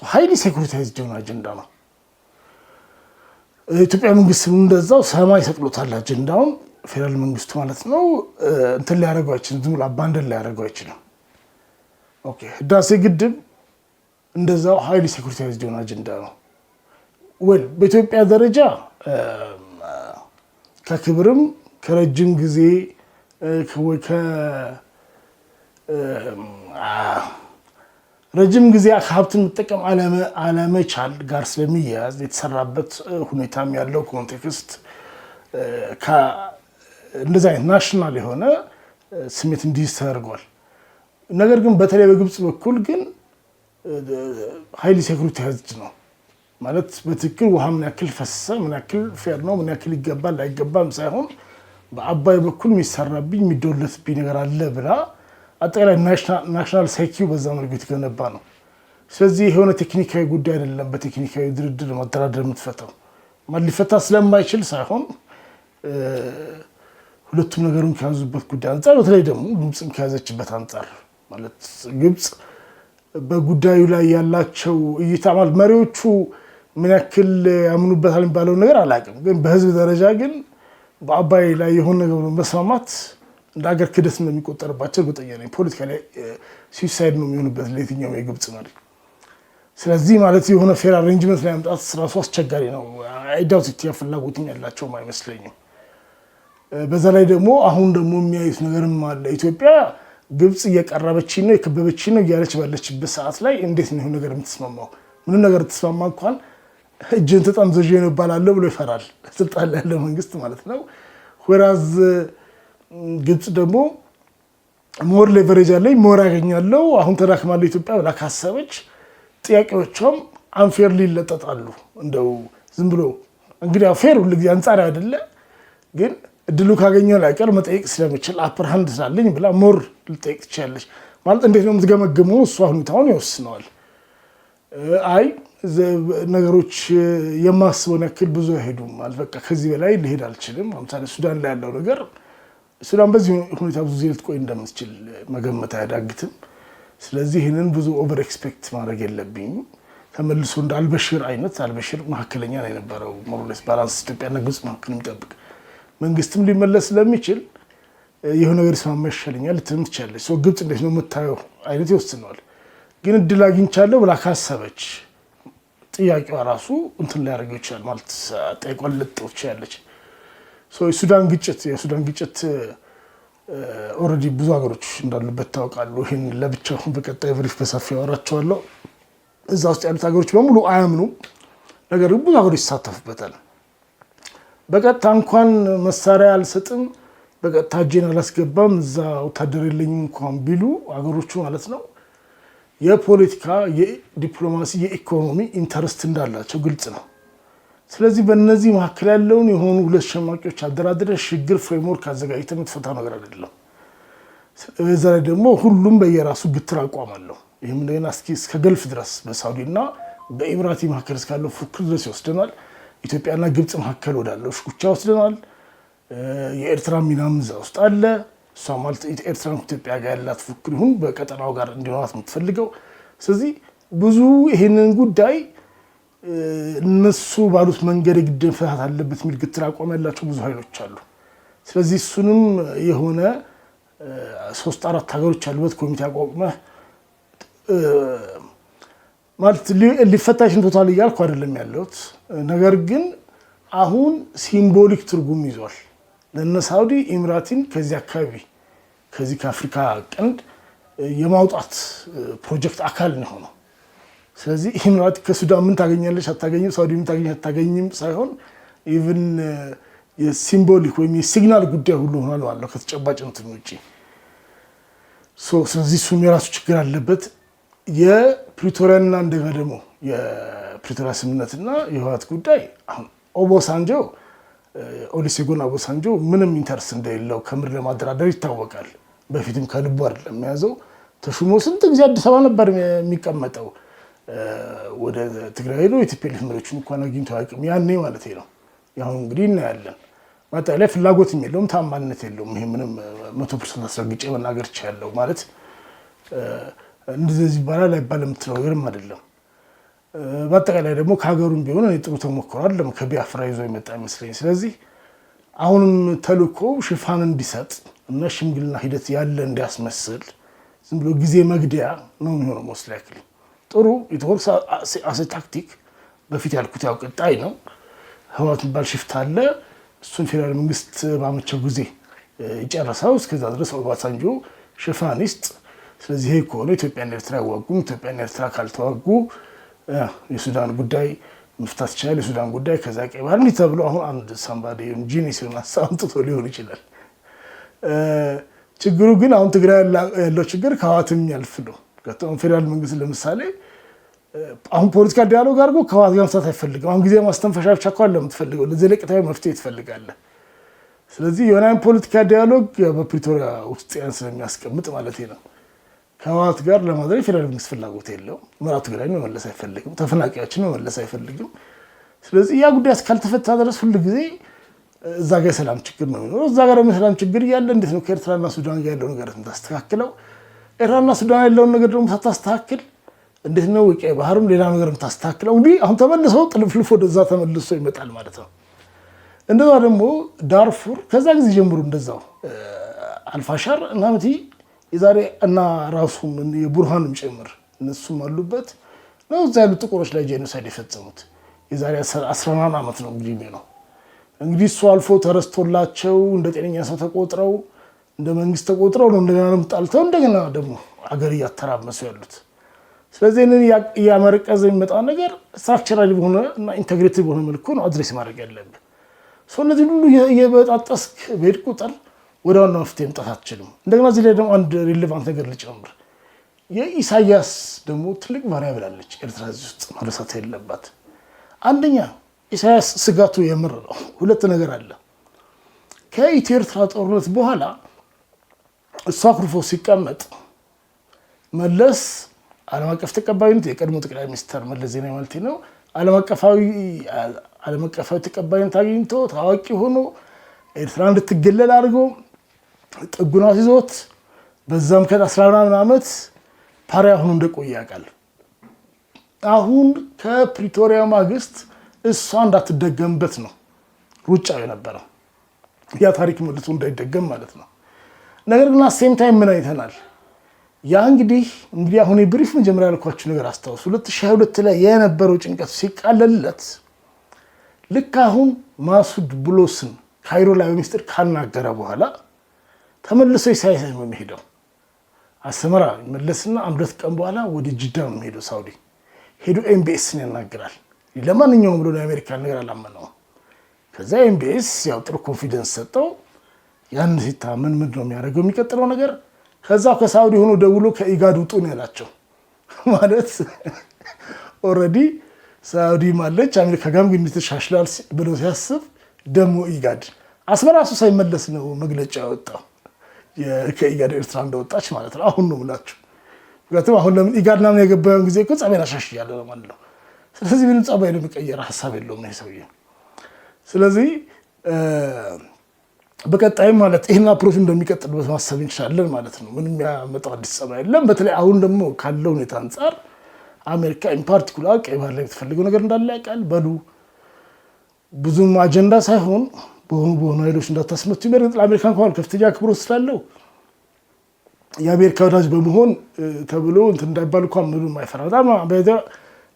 ሃይሊ ሴኩሪታይዝድ የሆነ አጀንዳ ነው። ኢትዮጵያ መንግስት እንደዛው ሰማይ ሰቅሎታል አጀንዳውን። ፌደራል መንግስቱ ማለት ነው እንትን ሊያደርገው አይችልም፣ ዝም ብሎ አባንደን ሊያደርገው አይችልም። ኦኬ ህዳሴ ግድብ እንደዛው ሃይሊ ሴኩሪታይዝድ የሆነ አጀንዳ ነው። ወል በኢትዮጵያ ደረጃ ከክብርም ከረጅም ጊዜ ረጅም ጊዜ ሀብትን መጠቀም አለመቻል ጋር ስለሚያያዝ የተሰራበት ሁኔታም ያለው ኮንቴክስት እንደዚህ አይነት ናሽናል የሆነ ስሜት እንዲይዝ ተደርጓል። ነገር ግን በተለይ በግብፅ በኩል ግን ሃይሊ ሴኩሪታይዝድ ነው ማለት በትክክል ውሃ ምን ያክል ፈሰሰ፣ ምን ያክል ፌር ነው፣ ምን ያክል ይገባል አይገባም ሳይሆን በአባይ በኩል የሚሰራብኝ የሚዶለትብኝ ነገር አለ ብላ አጠቃላይ ናሽናል ሴኪው በዛ መልኩ የተገነባ ነው። ስለዚህ የሆነ ቴክኒካዊ ጉዳይ አይደለም። በቴክኒካዊ ድርድር መደራደር የምትፈታው ሊፈታ ስለማይችል ሳይሆን ሁለቱም ነገሩን ከያዙበት ጉዳይ አንጻር፣ በተለይ ደግሞ ግብፅም ከያዘችበት አንጻር ማለት ግብፅ በጉዳዩ ላይ ያላቸው እይታ ማለት መሪዎቹ ምን ያክል ያምኑበታል የሚባለው ነገር አላውቅም፣ ግን በህዝብ ደረጃ ግን በአባይ ላይ የሆነ ነገር መስማማት እንደ ሀገር ክደት እንደሚቆጠርባቸው እርግጠኛ ነኝ። ፖለቲካ ላይ ሱሳይድ ነው የሚሆንበት ለየትኛውም የግብፅ መሪ። ስለዚህ ማለት የሆነ ፌር አሬንጅመንት ላይ ማምጣት ራሱ አስቸጋሪ ነው። አይዳውት ፍላጎትም ያላቸውም አይመስለኝም። በዛ ላይ ደግሞ አሁን ደግሞ የሚያዩት ነገርም አለ። ኢትዮጵያ ግብፅ እየቀረበችኝ ነው የከበበችኝ ነው እያለች ባለችበት ሰዓት ላይ እንዴት ነው ነገር የምትስማማው? ምንም ነገር ትስማማ እንኳን እጅን ተጠምዘዥ ነው ይባላል ብሎ ይፈራል ስልጣን ላይ ያለው መንግስት ማለት ነው። ወራዝ ግብፅ ደግሞ ሞር ሌቨሬጅ አለኝ ሞር ያገኛለው አሁን ተዳክማለሁ ኢትዮጵያ ብላ ካሰበች ጥያቄዎቿም አንፌርሊ ይለጠጣሉ። እንደው ዝም ብሎ እንግዲህ ፌር ሁሉ ጊዜ አንጻር አይደለ፣ ግን እድሉ ካገኘው ላይ ቀር መጠየቅ ስለምችል አፐር ሃንድ ስላለኝ ብላ ሞር ልጠይቅ ትችላለች ማለት። እንዴት ነው የምትገመግመው? እሷ ሁኔታውን ይወስነዋል። አይ ነገሮች የማስበውን ያክል ብዙ አይሄዱም ማለት በቃ ከዚህ በላይ ልሄድ አልችልም። ለምሳሌ ሱዳን ላይ ያለው ነገር ሱዳን በዚህ ሁኔታ ብዙ ጊዜ ልትቆይ እንደምትችል መገመት አያዳግትም። ስለዚህ ይህንን ብዙ ኦቨር ኤክስፔክት ማድረግ የለብኝም። ተመልሶ እንደ አልበሽር አይነት አልበሽር መካከለኛ ነው የነበረው ሞሮሌስ ባላንስ ኢትዮጵያና ግብፅ መካከል የሚጠብቅ መንግስትም ሊመለስ ስለሚችል የሆነ ነገር ይስማማ ይሻለኛል ልትልም ትችላለች። ግብፅ እንዴት ነው የምታየው አይነት ይወስነዋል። ግን እድል አግኝቻለሁ ብላ ካሰበች ጥያቄዋ ራሱ እንትን ሊያደርገው ይችላል ማለት ጠይቋን ልጥው ትችላለች። የሱዳን ግጭት ኦልሬዲ ብዙ ሀገሮች እንዳሉበት ታውቃሉ። ይህን ለብቻው በቀጣይ ብሪፍ በሰፊ ያወራቸዋለሁ። እዛ ውስጥ ያሉት ሀገሮች በሙሉ አያምኑም፣ ነገር ግን ብዙ ሀገሮች ይሳተፉበታል። በቀጥታ እንኳን መሳሪያ አልሰጥም፣ በቀጥታ እጄን አላስገባም፣ እዛ ወታደር የለኝም እንኳን ቢሉ ሀገሮቹ ማለት ነው የፖለቲካ፣ የዲፕሎማሲ፣ የኢኮኖሚ ኢንተረስት እንዳላቸው ግልጽ ነው። ስለዚህ በእነዚህ መካከል ያለውን የሆኑ ሁለት ሸማቂዎች አደራድረ ሽግግር ፍሬምወርክ አዘጋጅተ የምትፈታ ነገር አይደለም። በዛ ላይ ደግሞ ሁሉም በየራሱ ግትር አቋም አለው። ይህም እንደገና እስከ ገልፍ ድረስ በሳውዲ እና በኢሚራቲ መካከል እስካለው ፉክክር ድረስ ይወስደናል። ኢትዮጵያና ግብፅ መካከል ወዳለው ሽኩቻ ይወስደናል። የኤርትራ ሚናም እዛ ውስጥ አለ። እሷ ማለት ኤርትራ ኢትዮጵያ ጋር ያላት ፉክክር ይሁን በቀጠናው ጋር እንዲኖራት የምትፈልገው። ስለዚህ ብዙ ይህንን ጉዳይ እነሱ ባሉት መንገድ ግድ መፈታት አለበት የሚል ግትር አቋም ያላቸው ብዙ ኃይሎች አሉ። ስለዚህ እሱንም የሆነ 3-4 ሀገሮች ያሉበት ኮሚቴ አቋቁመህ ማለት ሊፈታሽን ቶታል እያልኩ አይደለም ያለሁት። ነገር ግን አሁን ሲምቦሊክ ትርጉም ይዟል። ለእነ ሳውዲ ኢሚራቲን ከዚህ አካባቢ ከዚህ ከአፍሪካ ቀንድ የማውጣት ፕሮጀክት አካል ነው ሆነው። ስለዚህ ኢሚራቲ ከሱዳን ምን ታገኛለች አታገኝም፣ ሳውዲ ምን ታገኛለች አታገኝም ሳይሆን ኢቭን የሲምቦሊክ ወይም የሲግናል ጉዳይ ሁሉ ሆኗል ማለት ነው ከተጨባጭ እንትን ውጪ። ስለዚህ እሱም የራሱ ችግር አለበት። የፕሪቶሪያና እንደገና ደግሞ የፕሪቶሪያ ስምምነትና የህወሓት ጉዳይ አሁን ኦባሳንጆ ኦሉሴጉን ኦባሳንጆ ምንም ኢንተረስት እንደሌለው ከምር ለማደራደር ይታወቃል። በፊትም ከልቡ አይደለም የያዘው ተሹሞ ስንት ጊዜ አዲስ አበባ ነበር የሚቀመጠው። ወደ ትግራይ ሄዶ የቲፒኤልኤፍ መሪዎችን እንኳን አግኝቶ አያውቅም ያኔ ማለት ነው። ያው እንግዲህ እናያለን። ማጠቃለያ ፍላጎትም የለውም ታማኝነት የለውም። ይሄ ምንም 100% አስረግጬ መናገር ይቻላል ማለት እንደዚህ ይባላል አይባልም የምትለው ነገርም አይደለም። በአጠቃላይ ደግሞ ከሀገሩም ቢሆን ጥሩ ተሞክሯል። ደግሞ ከቢያፍራ ይዞ የመጣ ይመስለኝ። ስለዚህ አሁንም ተልእኮ ሽፋን እንዲሰጥ እና ሽምግልና ሂደት ያለ እንዲያስመስል ዝም ብሎ ጊዜ መግደያ ነው የሚሆነው። ሞስት ላይክሊ ጥሩ ኢትዮፕስ አሰ ታክቲክ በፊት ያልኩት ያው ቀጣይ ነው። ህወሓት የሚባል ሽፍታ አለ። እሱን ፌደራል መንግስት ባመቸው ጊዜ ይጨርሰው። እስከዛ ድረስ ኦባሳንጆ ሽፋን ይስጥ። ስለዚህ ይሄ ከሆነ ኢትዮጵያና ኤርትራ ያዋጉም ኢትዮጵያና ኤርትራ ካልተዋጉ የሱዳን ጉዳይ መፍታት ይችላል። የሱዳን ጉዳይ ከዛ ቀይ ባህር እንዲህ ተብሎ አሁን አንድ ሳምባዲ ጂኒስ አምጥቶ ሊሆን ይችላል። ችግሩ ግን አሁን ትግራይ ያለው ችግር ከህወሓት የሚያልፍ ነው። ፌደራል መንግስት ለምሳሌ አሁን ፖለቲካ ዲያሎግ አድርጎ ከህወሓት ጋር መስራት አይፈልግም። አሁን ጊዜ ማስተንፈሻ ብቻ እኮ ለምትፈልገው ለዘለቄታዊ መፍትሄ ትፈልጋለህ። ስለዚህ የሆነ ፖለቲካ ዲያሎግ በፕሪቶሪያ ውስጥ ያን ስለሚያስቀምጥ ማለት ነው ከህወሓት ጋር ለማድረግ ፌደራል መንግስት ፍላጎት የለውም። ምዕራብ ትግራይን መመለስ አይፈልግም። ተፈናቃዮችን መመለስ አይፈልግም። ስለዚህ ያ ጉዳይ እስካልተፈታ ድረስ ሁሉ ጊዜ እዛ ጋር የሰላም ችግር ነው የሚኖረው። እዛ ጋር የሰላም ችግር እያለ እንዴት ነው ከኤርትራና ሱዳን ጋር ያለው ነገር ታስተካክለው? ኤርትራና ሱዳን ያለውን ነገር ደግሞ ሳታስተካክል እንዴት ነው ቀይ ባህርም ሌላ ነገር ታስተካክለው? እንግዲህ አሁን ተመልሰው ጥልፍልፍ ወደዛ ተመልሶ ይመጣል ማለት ነው። እንደዛ ደግሞ ዳርፉር ከዛ ጊዜ ጀምሮ እንደዛው አልፋሻር እና ምቲ የዛሬ እና ራሱም የቡርሃንም ጭምር እነሱም አሉበት ነው። እዛ ያሉ ጥቁሮች ላይ ጄኖሳይድ የፈጸሙት የዛሬ 10 ዓመት ነው እንግዲህ ነው። እንግዲህ እሱ አልፎ ተረስቶላቸው እንደ ጤነኛ ሰው ተቆጥረው እንደ መንግስት ተቆጥረው ነው እንደገና ጣልተው እንደገና ደግሞ አገር እያተራመሱ ያሉት። ስለዚህ እነን ያመረቀዘ የሚመጣ ነገር ስትራክቸራሊ በሆነ እና ኢንተግሬቲቭ በሆነ መልኩ ነው አድሬስ ማድረግ ያለብን። እነዚህ ሁሉ የበጣጠስክ በሄድ ቁጥር ወደ ዋና መፍትሄ መምጣት አትችልም። እንደገና እዚህ ላይ ደግሞ አንድ ሪሌቫንት ነገር ልጨምር። የኢሳያስ ደግሞ ትልቅ ቫሪያብል አለች ኤርትራ ውስጥ መረሳት የለባት። አንደኛ ኢሳያስ ስጋቱ የምር ነው። ሁለት ነገር አለ። ከኢትዮ ኤርትራ ጦርነት በኋላ እሱ አኩርፎ ሲቀመጥ መለስ ዓለም አቀፍ ተቀባይነት የቀድሞ ጠቅላይ ሚኒስትር መለስ ዜናዊ ማለት ነው ዓለም አቀፋዊ ተቀባይነት አግኝቶ ታዋቂ ሆኖ ኤርትራ እንድትገለል አድርጎ ጥጉናት ይዞት በዛም ከ10 ዓመት ፓሪያ ሆኖ እንደቆየ ያውቃል። አሁን ከፕሪቶሪያ ማግስት እሷ እንዳትደገምበት ነው ሩጫው የነበረው። ያ ታሪክ መልሶ እንዳይደገም ማለት ነው። ነገር ግን ሴም ታይም ምን አይተናል? ያ እንግዲህ አሁን የብሪፍ መጀመሪያ ያልኳችሁ ነገር አስታውሱ። 2022 ላይ የነበረው ጭንቀት ሲቃለልለት ልክ አሁን ማሱድ ብሎስን ካይሮ ላይ በሚስጥር ካናገረ በኋላ ተመልሶ ኢሳያስ ነው የሚሄደው። አስመራ መለስና 1 ቀን በኋላ ወደ ጅዳ ነው የሚሄደው ሳውዲ ሄዶ ኤምቢኤስን ያናግራል። ለማንኛውም ብሎ ለአሜሪካ ነገር አላመነውም። ከዛ ኤምቢኤስ ያው ጥሩ ኮንፊደንስ ሰጠው። ያን ሲታመን ምንድን ነው የሚያደርገው የሚቀጥለው ነገር? ከዛው ከሳውዲ ሆኖ ደውሎ ከኢጋድ ውጡ ነው ያላቸው። ማለት ኦልሬዲ ሳውዲ ማለች አሜሪካ ጋርም ግን ተሻሽላል ብሎ ሲያስብ ደግሞ ኢጋድ አስመራሱ ሳይመለስ ነው መግለጫ ያወጣው ከኢጋድ ኤርትራ እንደወጣች ማለት ነው። አሁን ነው የምላችሁ። ምክንያቱም አሁን ለምን ኢጋድ ምናምን የገባውን ጊዜ እኮ ጸባይን አሻሽያለሁ ማለት ነው። ስለዚህ ምንም ጸባይ ለመቀየር ሀሳብ የለውም ነው ሰውዬ። ስለዚህ በቀጣይ ማለት ይሄን አፕሮች እንደሚቀጥልበት ማሰብ እንችላለን ማለት ነው። ምንም ያመጣው አዲስ ጸባይ የለም። በተለይ አሁን ደግሞ ካለው ሁኔታ አንፃር አሜሪካ ኢን ፓርቲኩላር ቀይ ባህር ላይ የምትፈልገው ነገር እንዳለ ያውቃል። በሉ ብዙም አጀንዳ ሳይሆን በሆኑ ኃይሎች እንዳታስመቱ። በእርግጥ ለአሜሪካ እንኳን ከፍተኛ አክብሮት ስላለው የአሜሪካ ወዳጅ በመሆን ተብሎ እንትን እንዳይባል እንኳን ምንም አይፈራ። በጣም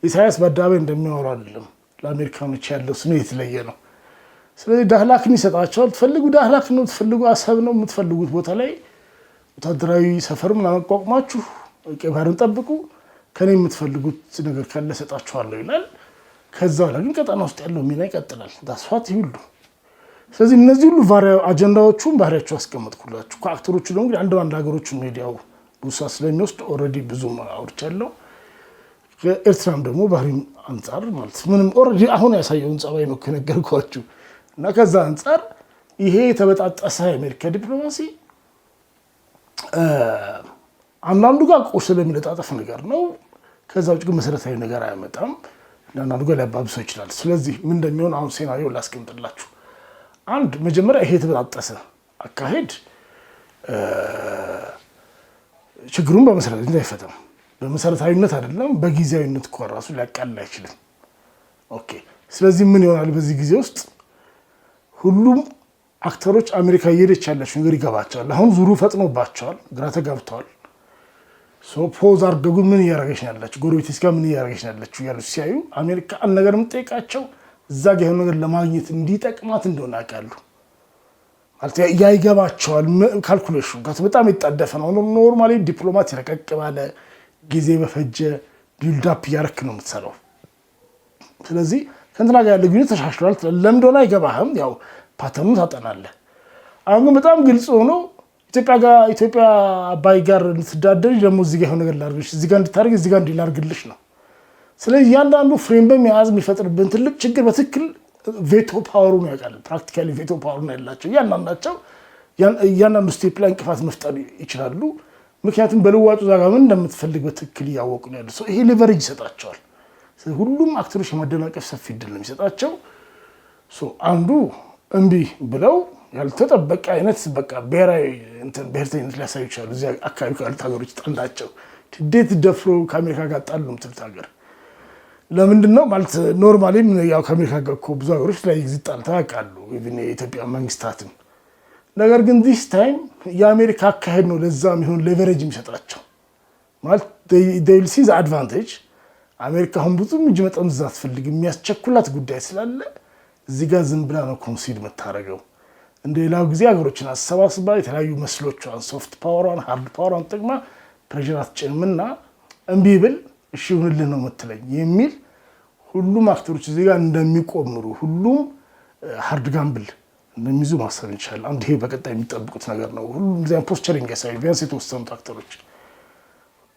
ኢሳያስ በአደባባይ እንደሚያወራው አይደለም። ለአሜሪካኖች ያለው ስነ የተለየ ነው። ስለዚህ ዳህላክን ይሰጣቸዋል። ትፈልጉ ዳህላክ ነው፣ ትፈልጉ አሰብ ነው፣ የምትፈልጉት ቦታ ላይ ወታደራዊ ሰፈር ምናምን አቋቁማችሁ ቀይ ባህርን ጠብቁ፣ ከኔ የምትፈልጉት ነገር ካለ ሰጣችኋለሁ ይላል። ከዛ በኋላ ግን ቀጠና ውስጥ ያለው ሚና ይቀጥላል። ዳስፋት ይሁሉ። ስለዚህ እነዚህ ሁሉ አጀንዳዎቹን ባህሪያቸው አስቀመጥኩላችሁ። ከአክተሮቹ ደግሞ እንግዲህ አንድ ሀገሮችን ሚዲያው ብዙ ስለሚወስድ ኦልሬዲ ብዙ አውርቻለሁ። ከኤርትራም ደግሞ ባህሪ አንጻር ማለት ምንም ኦልሬዲ አሁን ያሳየውን ጸባይ ነው ከነገርኳችሁ። እና ከዛ አንጻር ይሄ የተበጣጠሰ የአሜሪካ ዲፕሎማሲ አንዳንዱ ጋር ቁስል የሚለጣጠፍ ነገር ነው። ከዛ ውጭ ግን መሰረታዊ ነገር አያመጣም። አንዳንዱ ጋር ሊያባብሰው ይችላል። ስለዚህ ምን እንደሚሆን አሁን ሴናሪዮ ላስቀምጥላችሁ። አንድ መጀመሪያ ይሄ የተበጣጠሰ አካሄድ ችግሩን በመሰረታዊነት አይፈታም። በመሰረታዊነት አይደለም በጊዜያዊነት እኮ ራሱ ሊያቃልል አይችልም። ኦኬ። ስለዚህ ምን ይሆናል? በዚህ ጊዜ ውስጥ ሁሉም አክተሮች አሜሪካ እየሄደች ያለችው ነገር ይገባቸዋል። አሁን ዙሩ ፈጥኖባቸዋል፣ ግራ ተጋብተዋል። ፖዝ አድርገው ምን እያደረገች ነው ያለችው፣ ጎረቤትስ ጋር ምን እያደረገች ነው ያለችው እያሉ ሲያዩ አሜሪካ አንድ ነገር የምትጠይቃቸው እዛ ጋር የሆነ ነገር ለማግኘት እንዲጠቅማት እንደሆነ ያውቃሉ። ማለት ያይገባቸዋል። ካልኩሌሽኑ በጣም የጣደፈ ነው። ኖርማሊ ዲፕሎማት ረቀቅ ባለ ጊዜ በፈጀ ቢልዳፕ እያረክ ነው የምትሰራው። ስለዚህ ከእንትና ጋር ያለ ግንኙነት ተሻሽሏል። ለምን እንደሆነ አይገባህም። ያው ፓተርኑ ታጠናለህ። አሁን ግን በጣም ግልጽ ሆኖ ኢትዮጵያ አባይ ጋር ልትዳደር ደግሞ እዚህ ጋር የሆነ ነገር ላድርግልሽ፣ እዚህ ጋር እንድታደርግ፣ እዚህ ጋር እንዲላርግልሽ ነው። ስለዚህ እያንዳንዱ ፍሬም በመያዝ የሚፈጥርብን ትልቅ ችግር በትክክል ቬቶ ፓወሩን ያውቃል። ፕራክቲካሊ ቬቶ ፓወሩን ያላቸው እያንዳንዱ ስቴፕ ላይ እንቅፋት መፍጠር ይችላሉ። ምክንያቱም በልዋጩ ዛጋ ምን እንደምትፈልግ በትክክል እያወቁ ነው ያሉ። ይሄ ሌቨሬጅ ይሰጣቸዋል። ሁሉም አክተሮች የማደናቀፍ ሰፊ እድል ነው የሚሰጣቸው። አንዱ እምቢ ብለው ያልተጠበቀ አይነት በቃ ብሔራዊ ብሔርተኝነት ሊያሳዩ ይችላሉ። እዚህ አካባቢ ካሉት ሀገሮች ጣላቸው እንዴት ደፍሮ ከአሜሪካ ጋር ጣሉ የምትሉት ሀገር ለምንድን ነው ማለት ኖርማሊ ያው ከአሜሪካ ጋር እኮ ብዙ ሀገሮች ላይ ጊዜ ጣልተው ያውቃሉ፣ የኢትዮጵያ መንግስታትም። ነገር ግን ዲስ ታይም የአሜሪካ አካሄድ ነው ለዛ የሚሆን ሌቨሬጅ የሚሰጣቸው ማለት ዴይል ሲዝ አድቫንቴጅ። አሜሪካ አሁን ብዙም እጅ መጠምዘዝ አትፈልግም። የሚያስቸኩላት ጉዳይ ስላለ እዚህ ጋር ዝም ብላ ነው ኮንሲድ የምታደርገው። እንደ ሌላው ጊዜ ሀገሮችን አሰባስባ የተለያዩ መስሎቿን ሶፍት ፓወሯን ሃርድ ፓወሯን ጥቅማ ፕሬሽር አትጭንምና እምቢ ብል እሺ ይሁንልህ ነው የምትለኝ የሚል ሁሉም አክተሮች እዚህ ጋር እንደሚቆምሩ ሁሉም ሃርድ ጋምብል እንደሚይዙ ማሰብ እንችላለን። አንድ ይሄ በቀጣይ የሚጠብቁት ነገር ነው። ሁሉም ጊዜ ፖስቸሪንግ ያሳዩ ቢያንስ የተወሰኑት አክተሮች።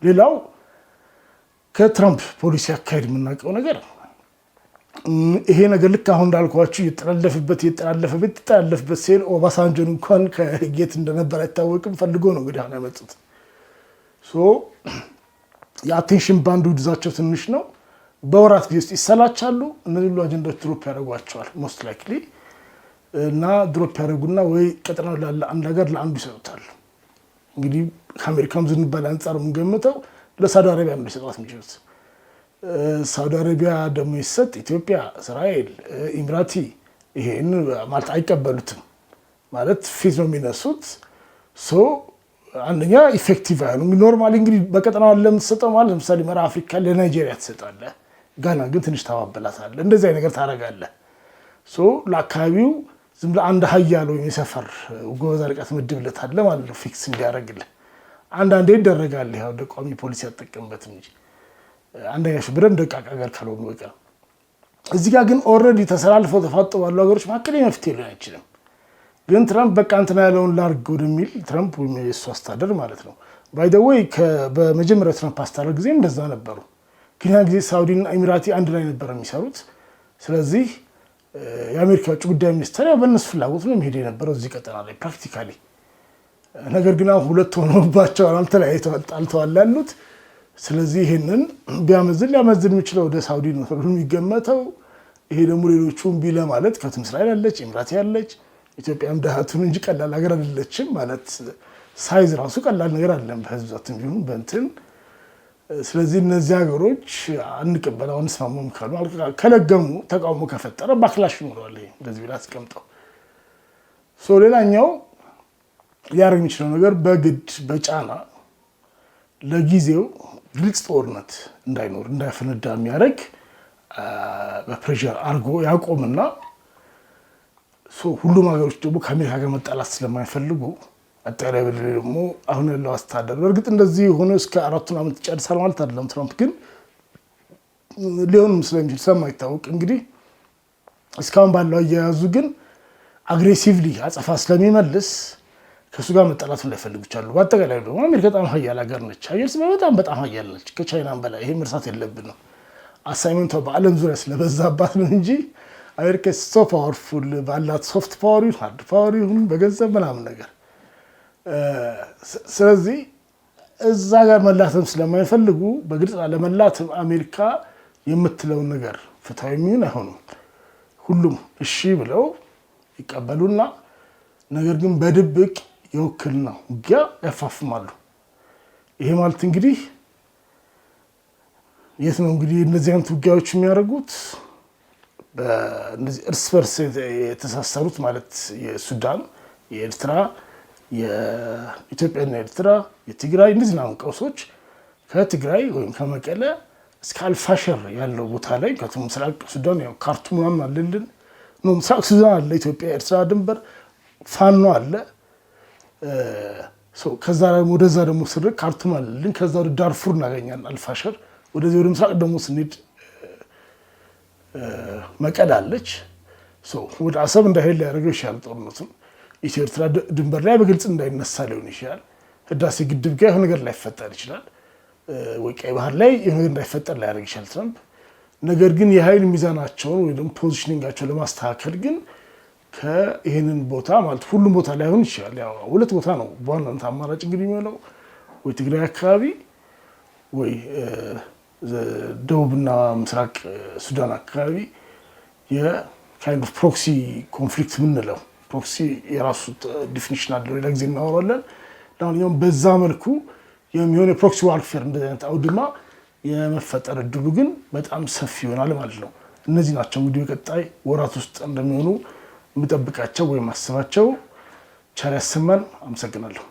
ሌላው ከትራምፕ ፖሊሲ አካሄድ የምናውቀው ነገር ይሄ ነገር ልክ አሁን እንዳልኳችሁ የተጠላለፈበት ሴል ኦባሳንጆን እንኳን ከጌት እንደነበር አይታወቅም ፈልጎ ነው እንግዲህ አሁን ያመጡት። የአቴንሽን ባንዱ ድዛቸው ትንሽ ነው። በወራት ጊዜ ውስጥ ይሰላቻሉ። እነዚህ ሁሉ አጀንዳዎች ድሮፕ ያደርጓቸዋል ሞስት ላይክሊ እና ድሮፕ ያደርጉና ወይ ቀጠናው ላለ አንድ ሀገር ለአንዱ ይሰጡታል። እንግዲህ ከአሜሪካም ዝንባል አንጻር የምንገምተው ለሳውዲ አረቢያ ነው ሊሰጧት የሚችሉት። ሳውዲ አረቢያ ደግሞ ይሰጥ ኢትዮጵያ፣ እስራኤል፣ ኢምራቲ ይሄን ማለት አይቀበሉትም። ማለት ፊት ነው የሚነሱት። አንደኛ ኢፌክቲቭ አይሆኑም። ኖርማሊ እንግዲህ በቀጠናው ለምትሰጠው ማለት ለምሳሌ ምዕራብ አፍሪካ ለናይጄሪያ ትሰጣለህ፣ ጋና ግን ትንሽ ታባበላታለህ። እንደዚህ አይነት ነገር ታደርጋለህ። ለአካባቢው ዝም ብለህ አንድ ሀያል ወይም የሰፈር ጎበዝ አለቃ ትመድብለታለህ ማለት ነው ፊክስ እንዲያደርግልህ። አንዳንዴ ይደረጋል። ያው ቋሚ ፖሊሲ አትጠቀምበትም እንጂ አንደኛ በደንብ ደቃቅ ሀገር ካልሆኑ በቀር። እዚህ ጋር ግን ኦልሬዲ ተሰላልፈው ተፋጠው ባሉ ሀገሮች መካከል መፍትሄ ሊሆን አይችልም። ግን ትራምፕ በቃ እንትና ያለውን ላርግ ወደሚል ትራምፕ ወይም የእሱ አስተዳደር ማለት ነው። ባይ ዘ ወይ በመጀመሪያው ትራምፕ አስተዳደር ጊዜ እንደዛ ነበሩ። ግን ያ ጊዜ ሳውዲና ኤሚራቲ አንድ ላይ ነበር የሚሰሩት። ስለዚህ የአሜሪካ ውጭ ጉዳይ ሚኒስትር ያው በእነሱ ፍላጎት ነው የሚሄድ የነበረው እዚህ ቀጠና ላይ ፕራክቲካሊ። ነገር ግን አሁን ሁለት ሆኖባቸዋል፣ ተለያይተዋል፣ ጣልተዋል ያሉት። ስለዚህ ይህንን ሊያመዝን የሚችለው ወደ ሳውዲ ነው ተብሎ የሚገመተው። ይሄ ደግሞ ሌሎቹ እምቢ ለማለት ከቱም እስራኤል ያለች፣ ኤሚራቲ ያለች፣ ኢትዮጵያም ደሃቱን እንጂ ቀላል ሀገር አይደለችም። ማለት ሳይዝ ራሱ ቀላል ነገር አይደለም በህዝብ ብዛትም ቢሆን በእንትን። ስለዚህ እነዚህ ሀገሮች አንቀበለው አንስማማም ካሉ ከለገሙ ተቃውሞ ከፈጠረ ባክላሽ ይኖረዋል። ይሄ እንደዚህ ብላ አስቀምጠው። ሌላኛው ሊያደርግ የሚችለው ነገር በግድ በጫና ለጊዜው ግልጽ ጦርነት እንዳይኖር እንዳይፈነዳ የሚያደርግ በፕሬሸር አርጎ ያቆምና ሁሉም ሀገሮች ደግሞ ከአሜሪካ ጋር መጣላት ስለማይፈልጉ አጠቃላይ ደግሞ አሁን ያለው አስተዳደር በእርግጥ እንደዚህ ሆኖ እስከ 4 ዓመት ይጨርሳል ማለት አይደለም። ትራምፕ ግን ሊሆንም ስለሚችል ስለማይታወቅ እንግዲህ እስካሁን ባለው አያያዙ ግን አግሬሲቭሊ አጸፋ ስለሚመልስ ከእሱ ጋር መጣላቱን ላይፈልጉ ይችላሉ። በአጠቃላይ ደግሞ አሜሪካ በጣም ሀያል ሀገር ነች። ሀያል በጣም ሀያል ነች፣ ከቻይናም በላይ። ይሄ መርሳት የለብንም። አሳይመንቷ በዓለም ዙሪያ ስለበዛባት ነው እንጂ አሜሪካ ሶ ፓወርፉል ባላት ሶፍት ፓወር ይሁን ሃርድ ፓወር ይሁን በገንዘብ ምናምን ነገር። ስለዚህ እዛ ጋር መላተም ስለማይፈልጉ በግልጽ ለመላተም አሜሪካ የምትለውን ነገር ፍትሐዊ የሚሆን አይሆንም። ሁሉም እሺ ብለው ይቀበሉና ነገር ግን በድብቅ የውክልና ውጊያ ያፋፍማሉ። ይሄ ማለት እንግዲህ የት ነው እንግዲህ እነዚህ አይነት ውጊያዎች የሚያደርጉት? በእነዚህ እርስ በርስ የተሳሰሩት ማለት የሱዳን፣ የኤርትራ፣ የኢትዮጵያና ኤርትራ፣ የትግራይ እነዚህ ናቸው ቀውሶች ከትግራይ ወይም ከመቀለ እስከ አልፋሸር ያለው ቦታ ላይ ከምስራቅ ሱዳን ያው ካርቱም ምናምን አለልን ነው። ምስራቅ ሱዳን አለ፣ ኢትዮጵያ ኤርትራ ድንበር ፋኖ አለ። ከዛ ወደዛ ደግሞ ስር ካርቱም አለልን። ከዛ ወደ ዳርፉር እናገኛለን አልፋሸር። ወደዚህ ወደ ምስራቅ ደግሞ ስንሄድ መቀለ አለች። ወደ አሰብ እንዳይሄድ ሊያደርገው ይችላል ጦርነቱን። ኢትዮ ኤርትራ ድንበር ላይ በግልጽ እንዳይነሳ ሊሆን ይችላል። ህዳሴ ግድብ ጋር የሆነ ነገር ላይፈጠር ይችላል። ወይ ቀይ ባህር ላይ የሆነ ነገር እንዳይፈጠር ሊያደርግ ይችላል ትራምፕ። ነገር ግን የኃይል ሚዛናቸውን ወይ ደግሞ ፖዚሽኒንጋቸውን ለማስተካከል ግን ከይህንን ቦታ ማለት ሁሉም ቦታ ላይሆን ይችላል። ያው ሁለት ቦታ ነው በዋናነት አማራጭ እንግዲህ የሚሆነው ወይ ትግራይ አካባቢ ወይ ደቡብና ምስራቅ ሱዳን አካባቢ የካይንድ ኦፍ ፕሮክሲ ኮንፍሊክት ምንለው። ፕሮክሲ የራሱ ዲፊኒሽን አለው፣ ሌላ ጊዜ እናወራለን። ለማንኛውም በዛ መልኩ የሚሆን የፕሮክሲ ዋርፌር እንደዚህ አይነት አውድማ የመፈጠር እድሉ ግን በጣም ሰፊ ይሆናል ማለት ነው። እነዚህ ናቸው እንግዲህ በቀጣይ ወራት ውስጥ እንደሚሆኑ የምጠብቃቸው ወይም አስባቸው። ቸር ያሰማን። አመሰግናለሁ።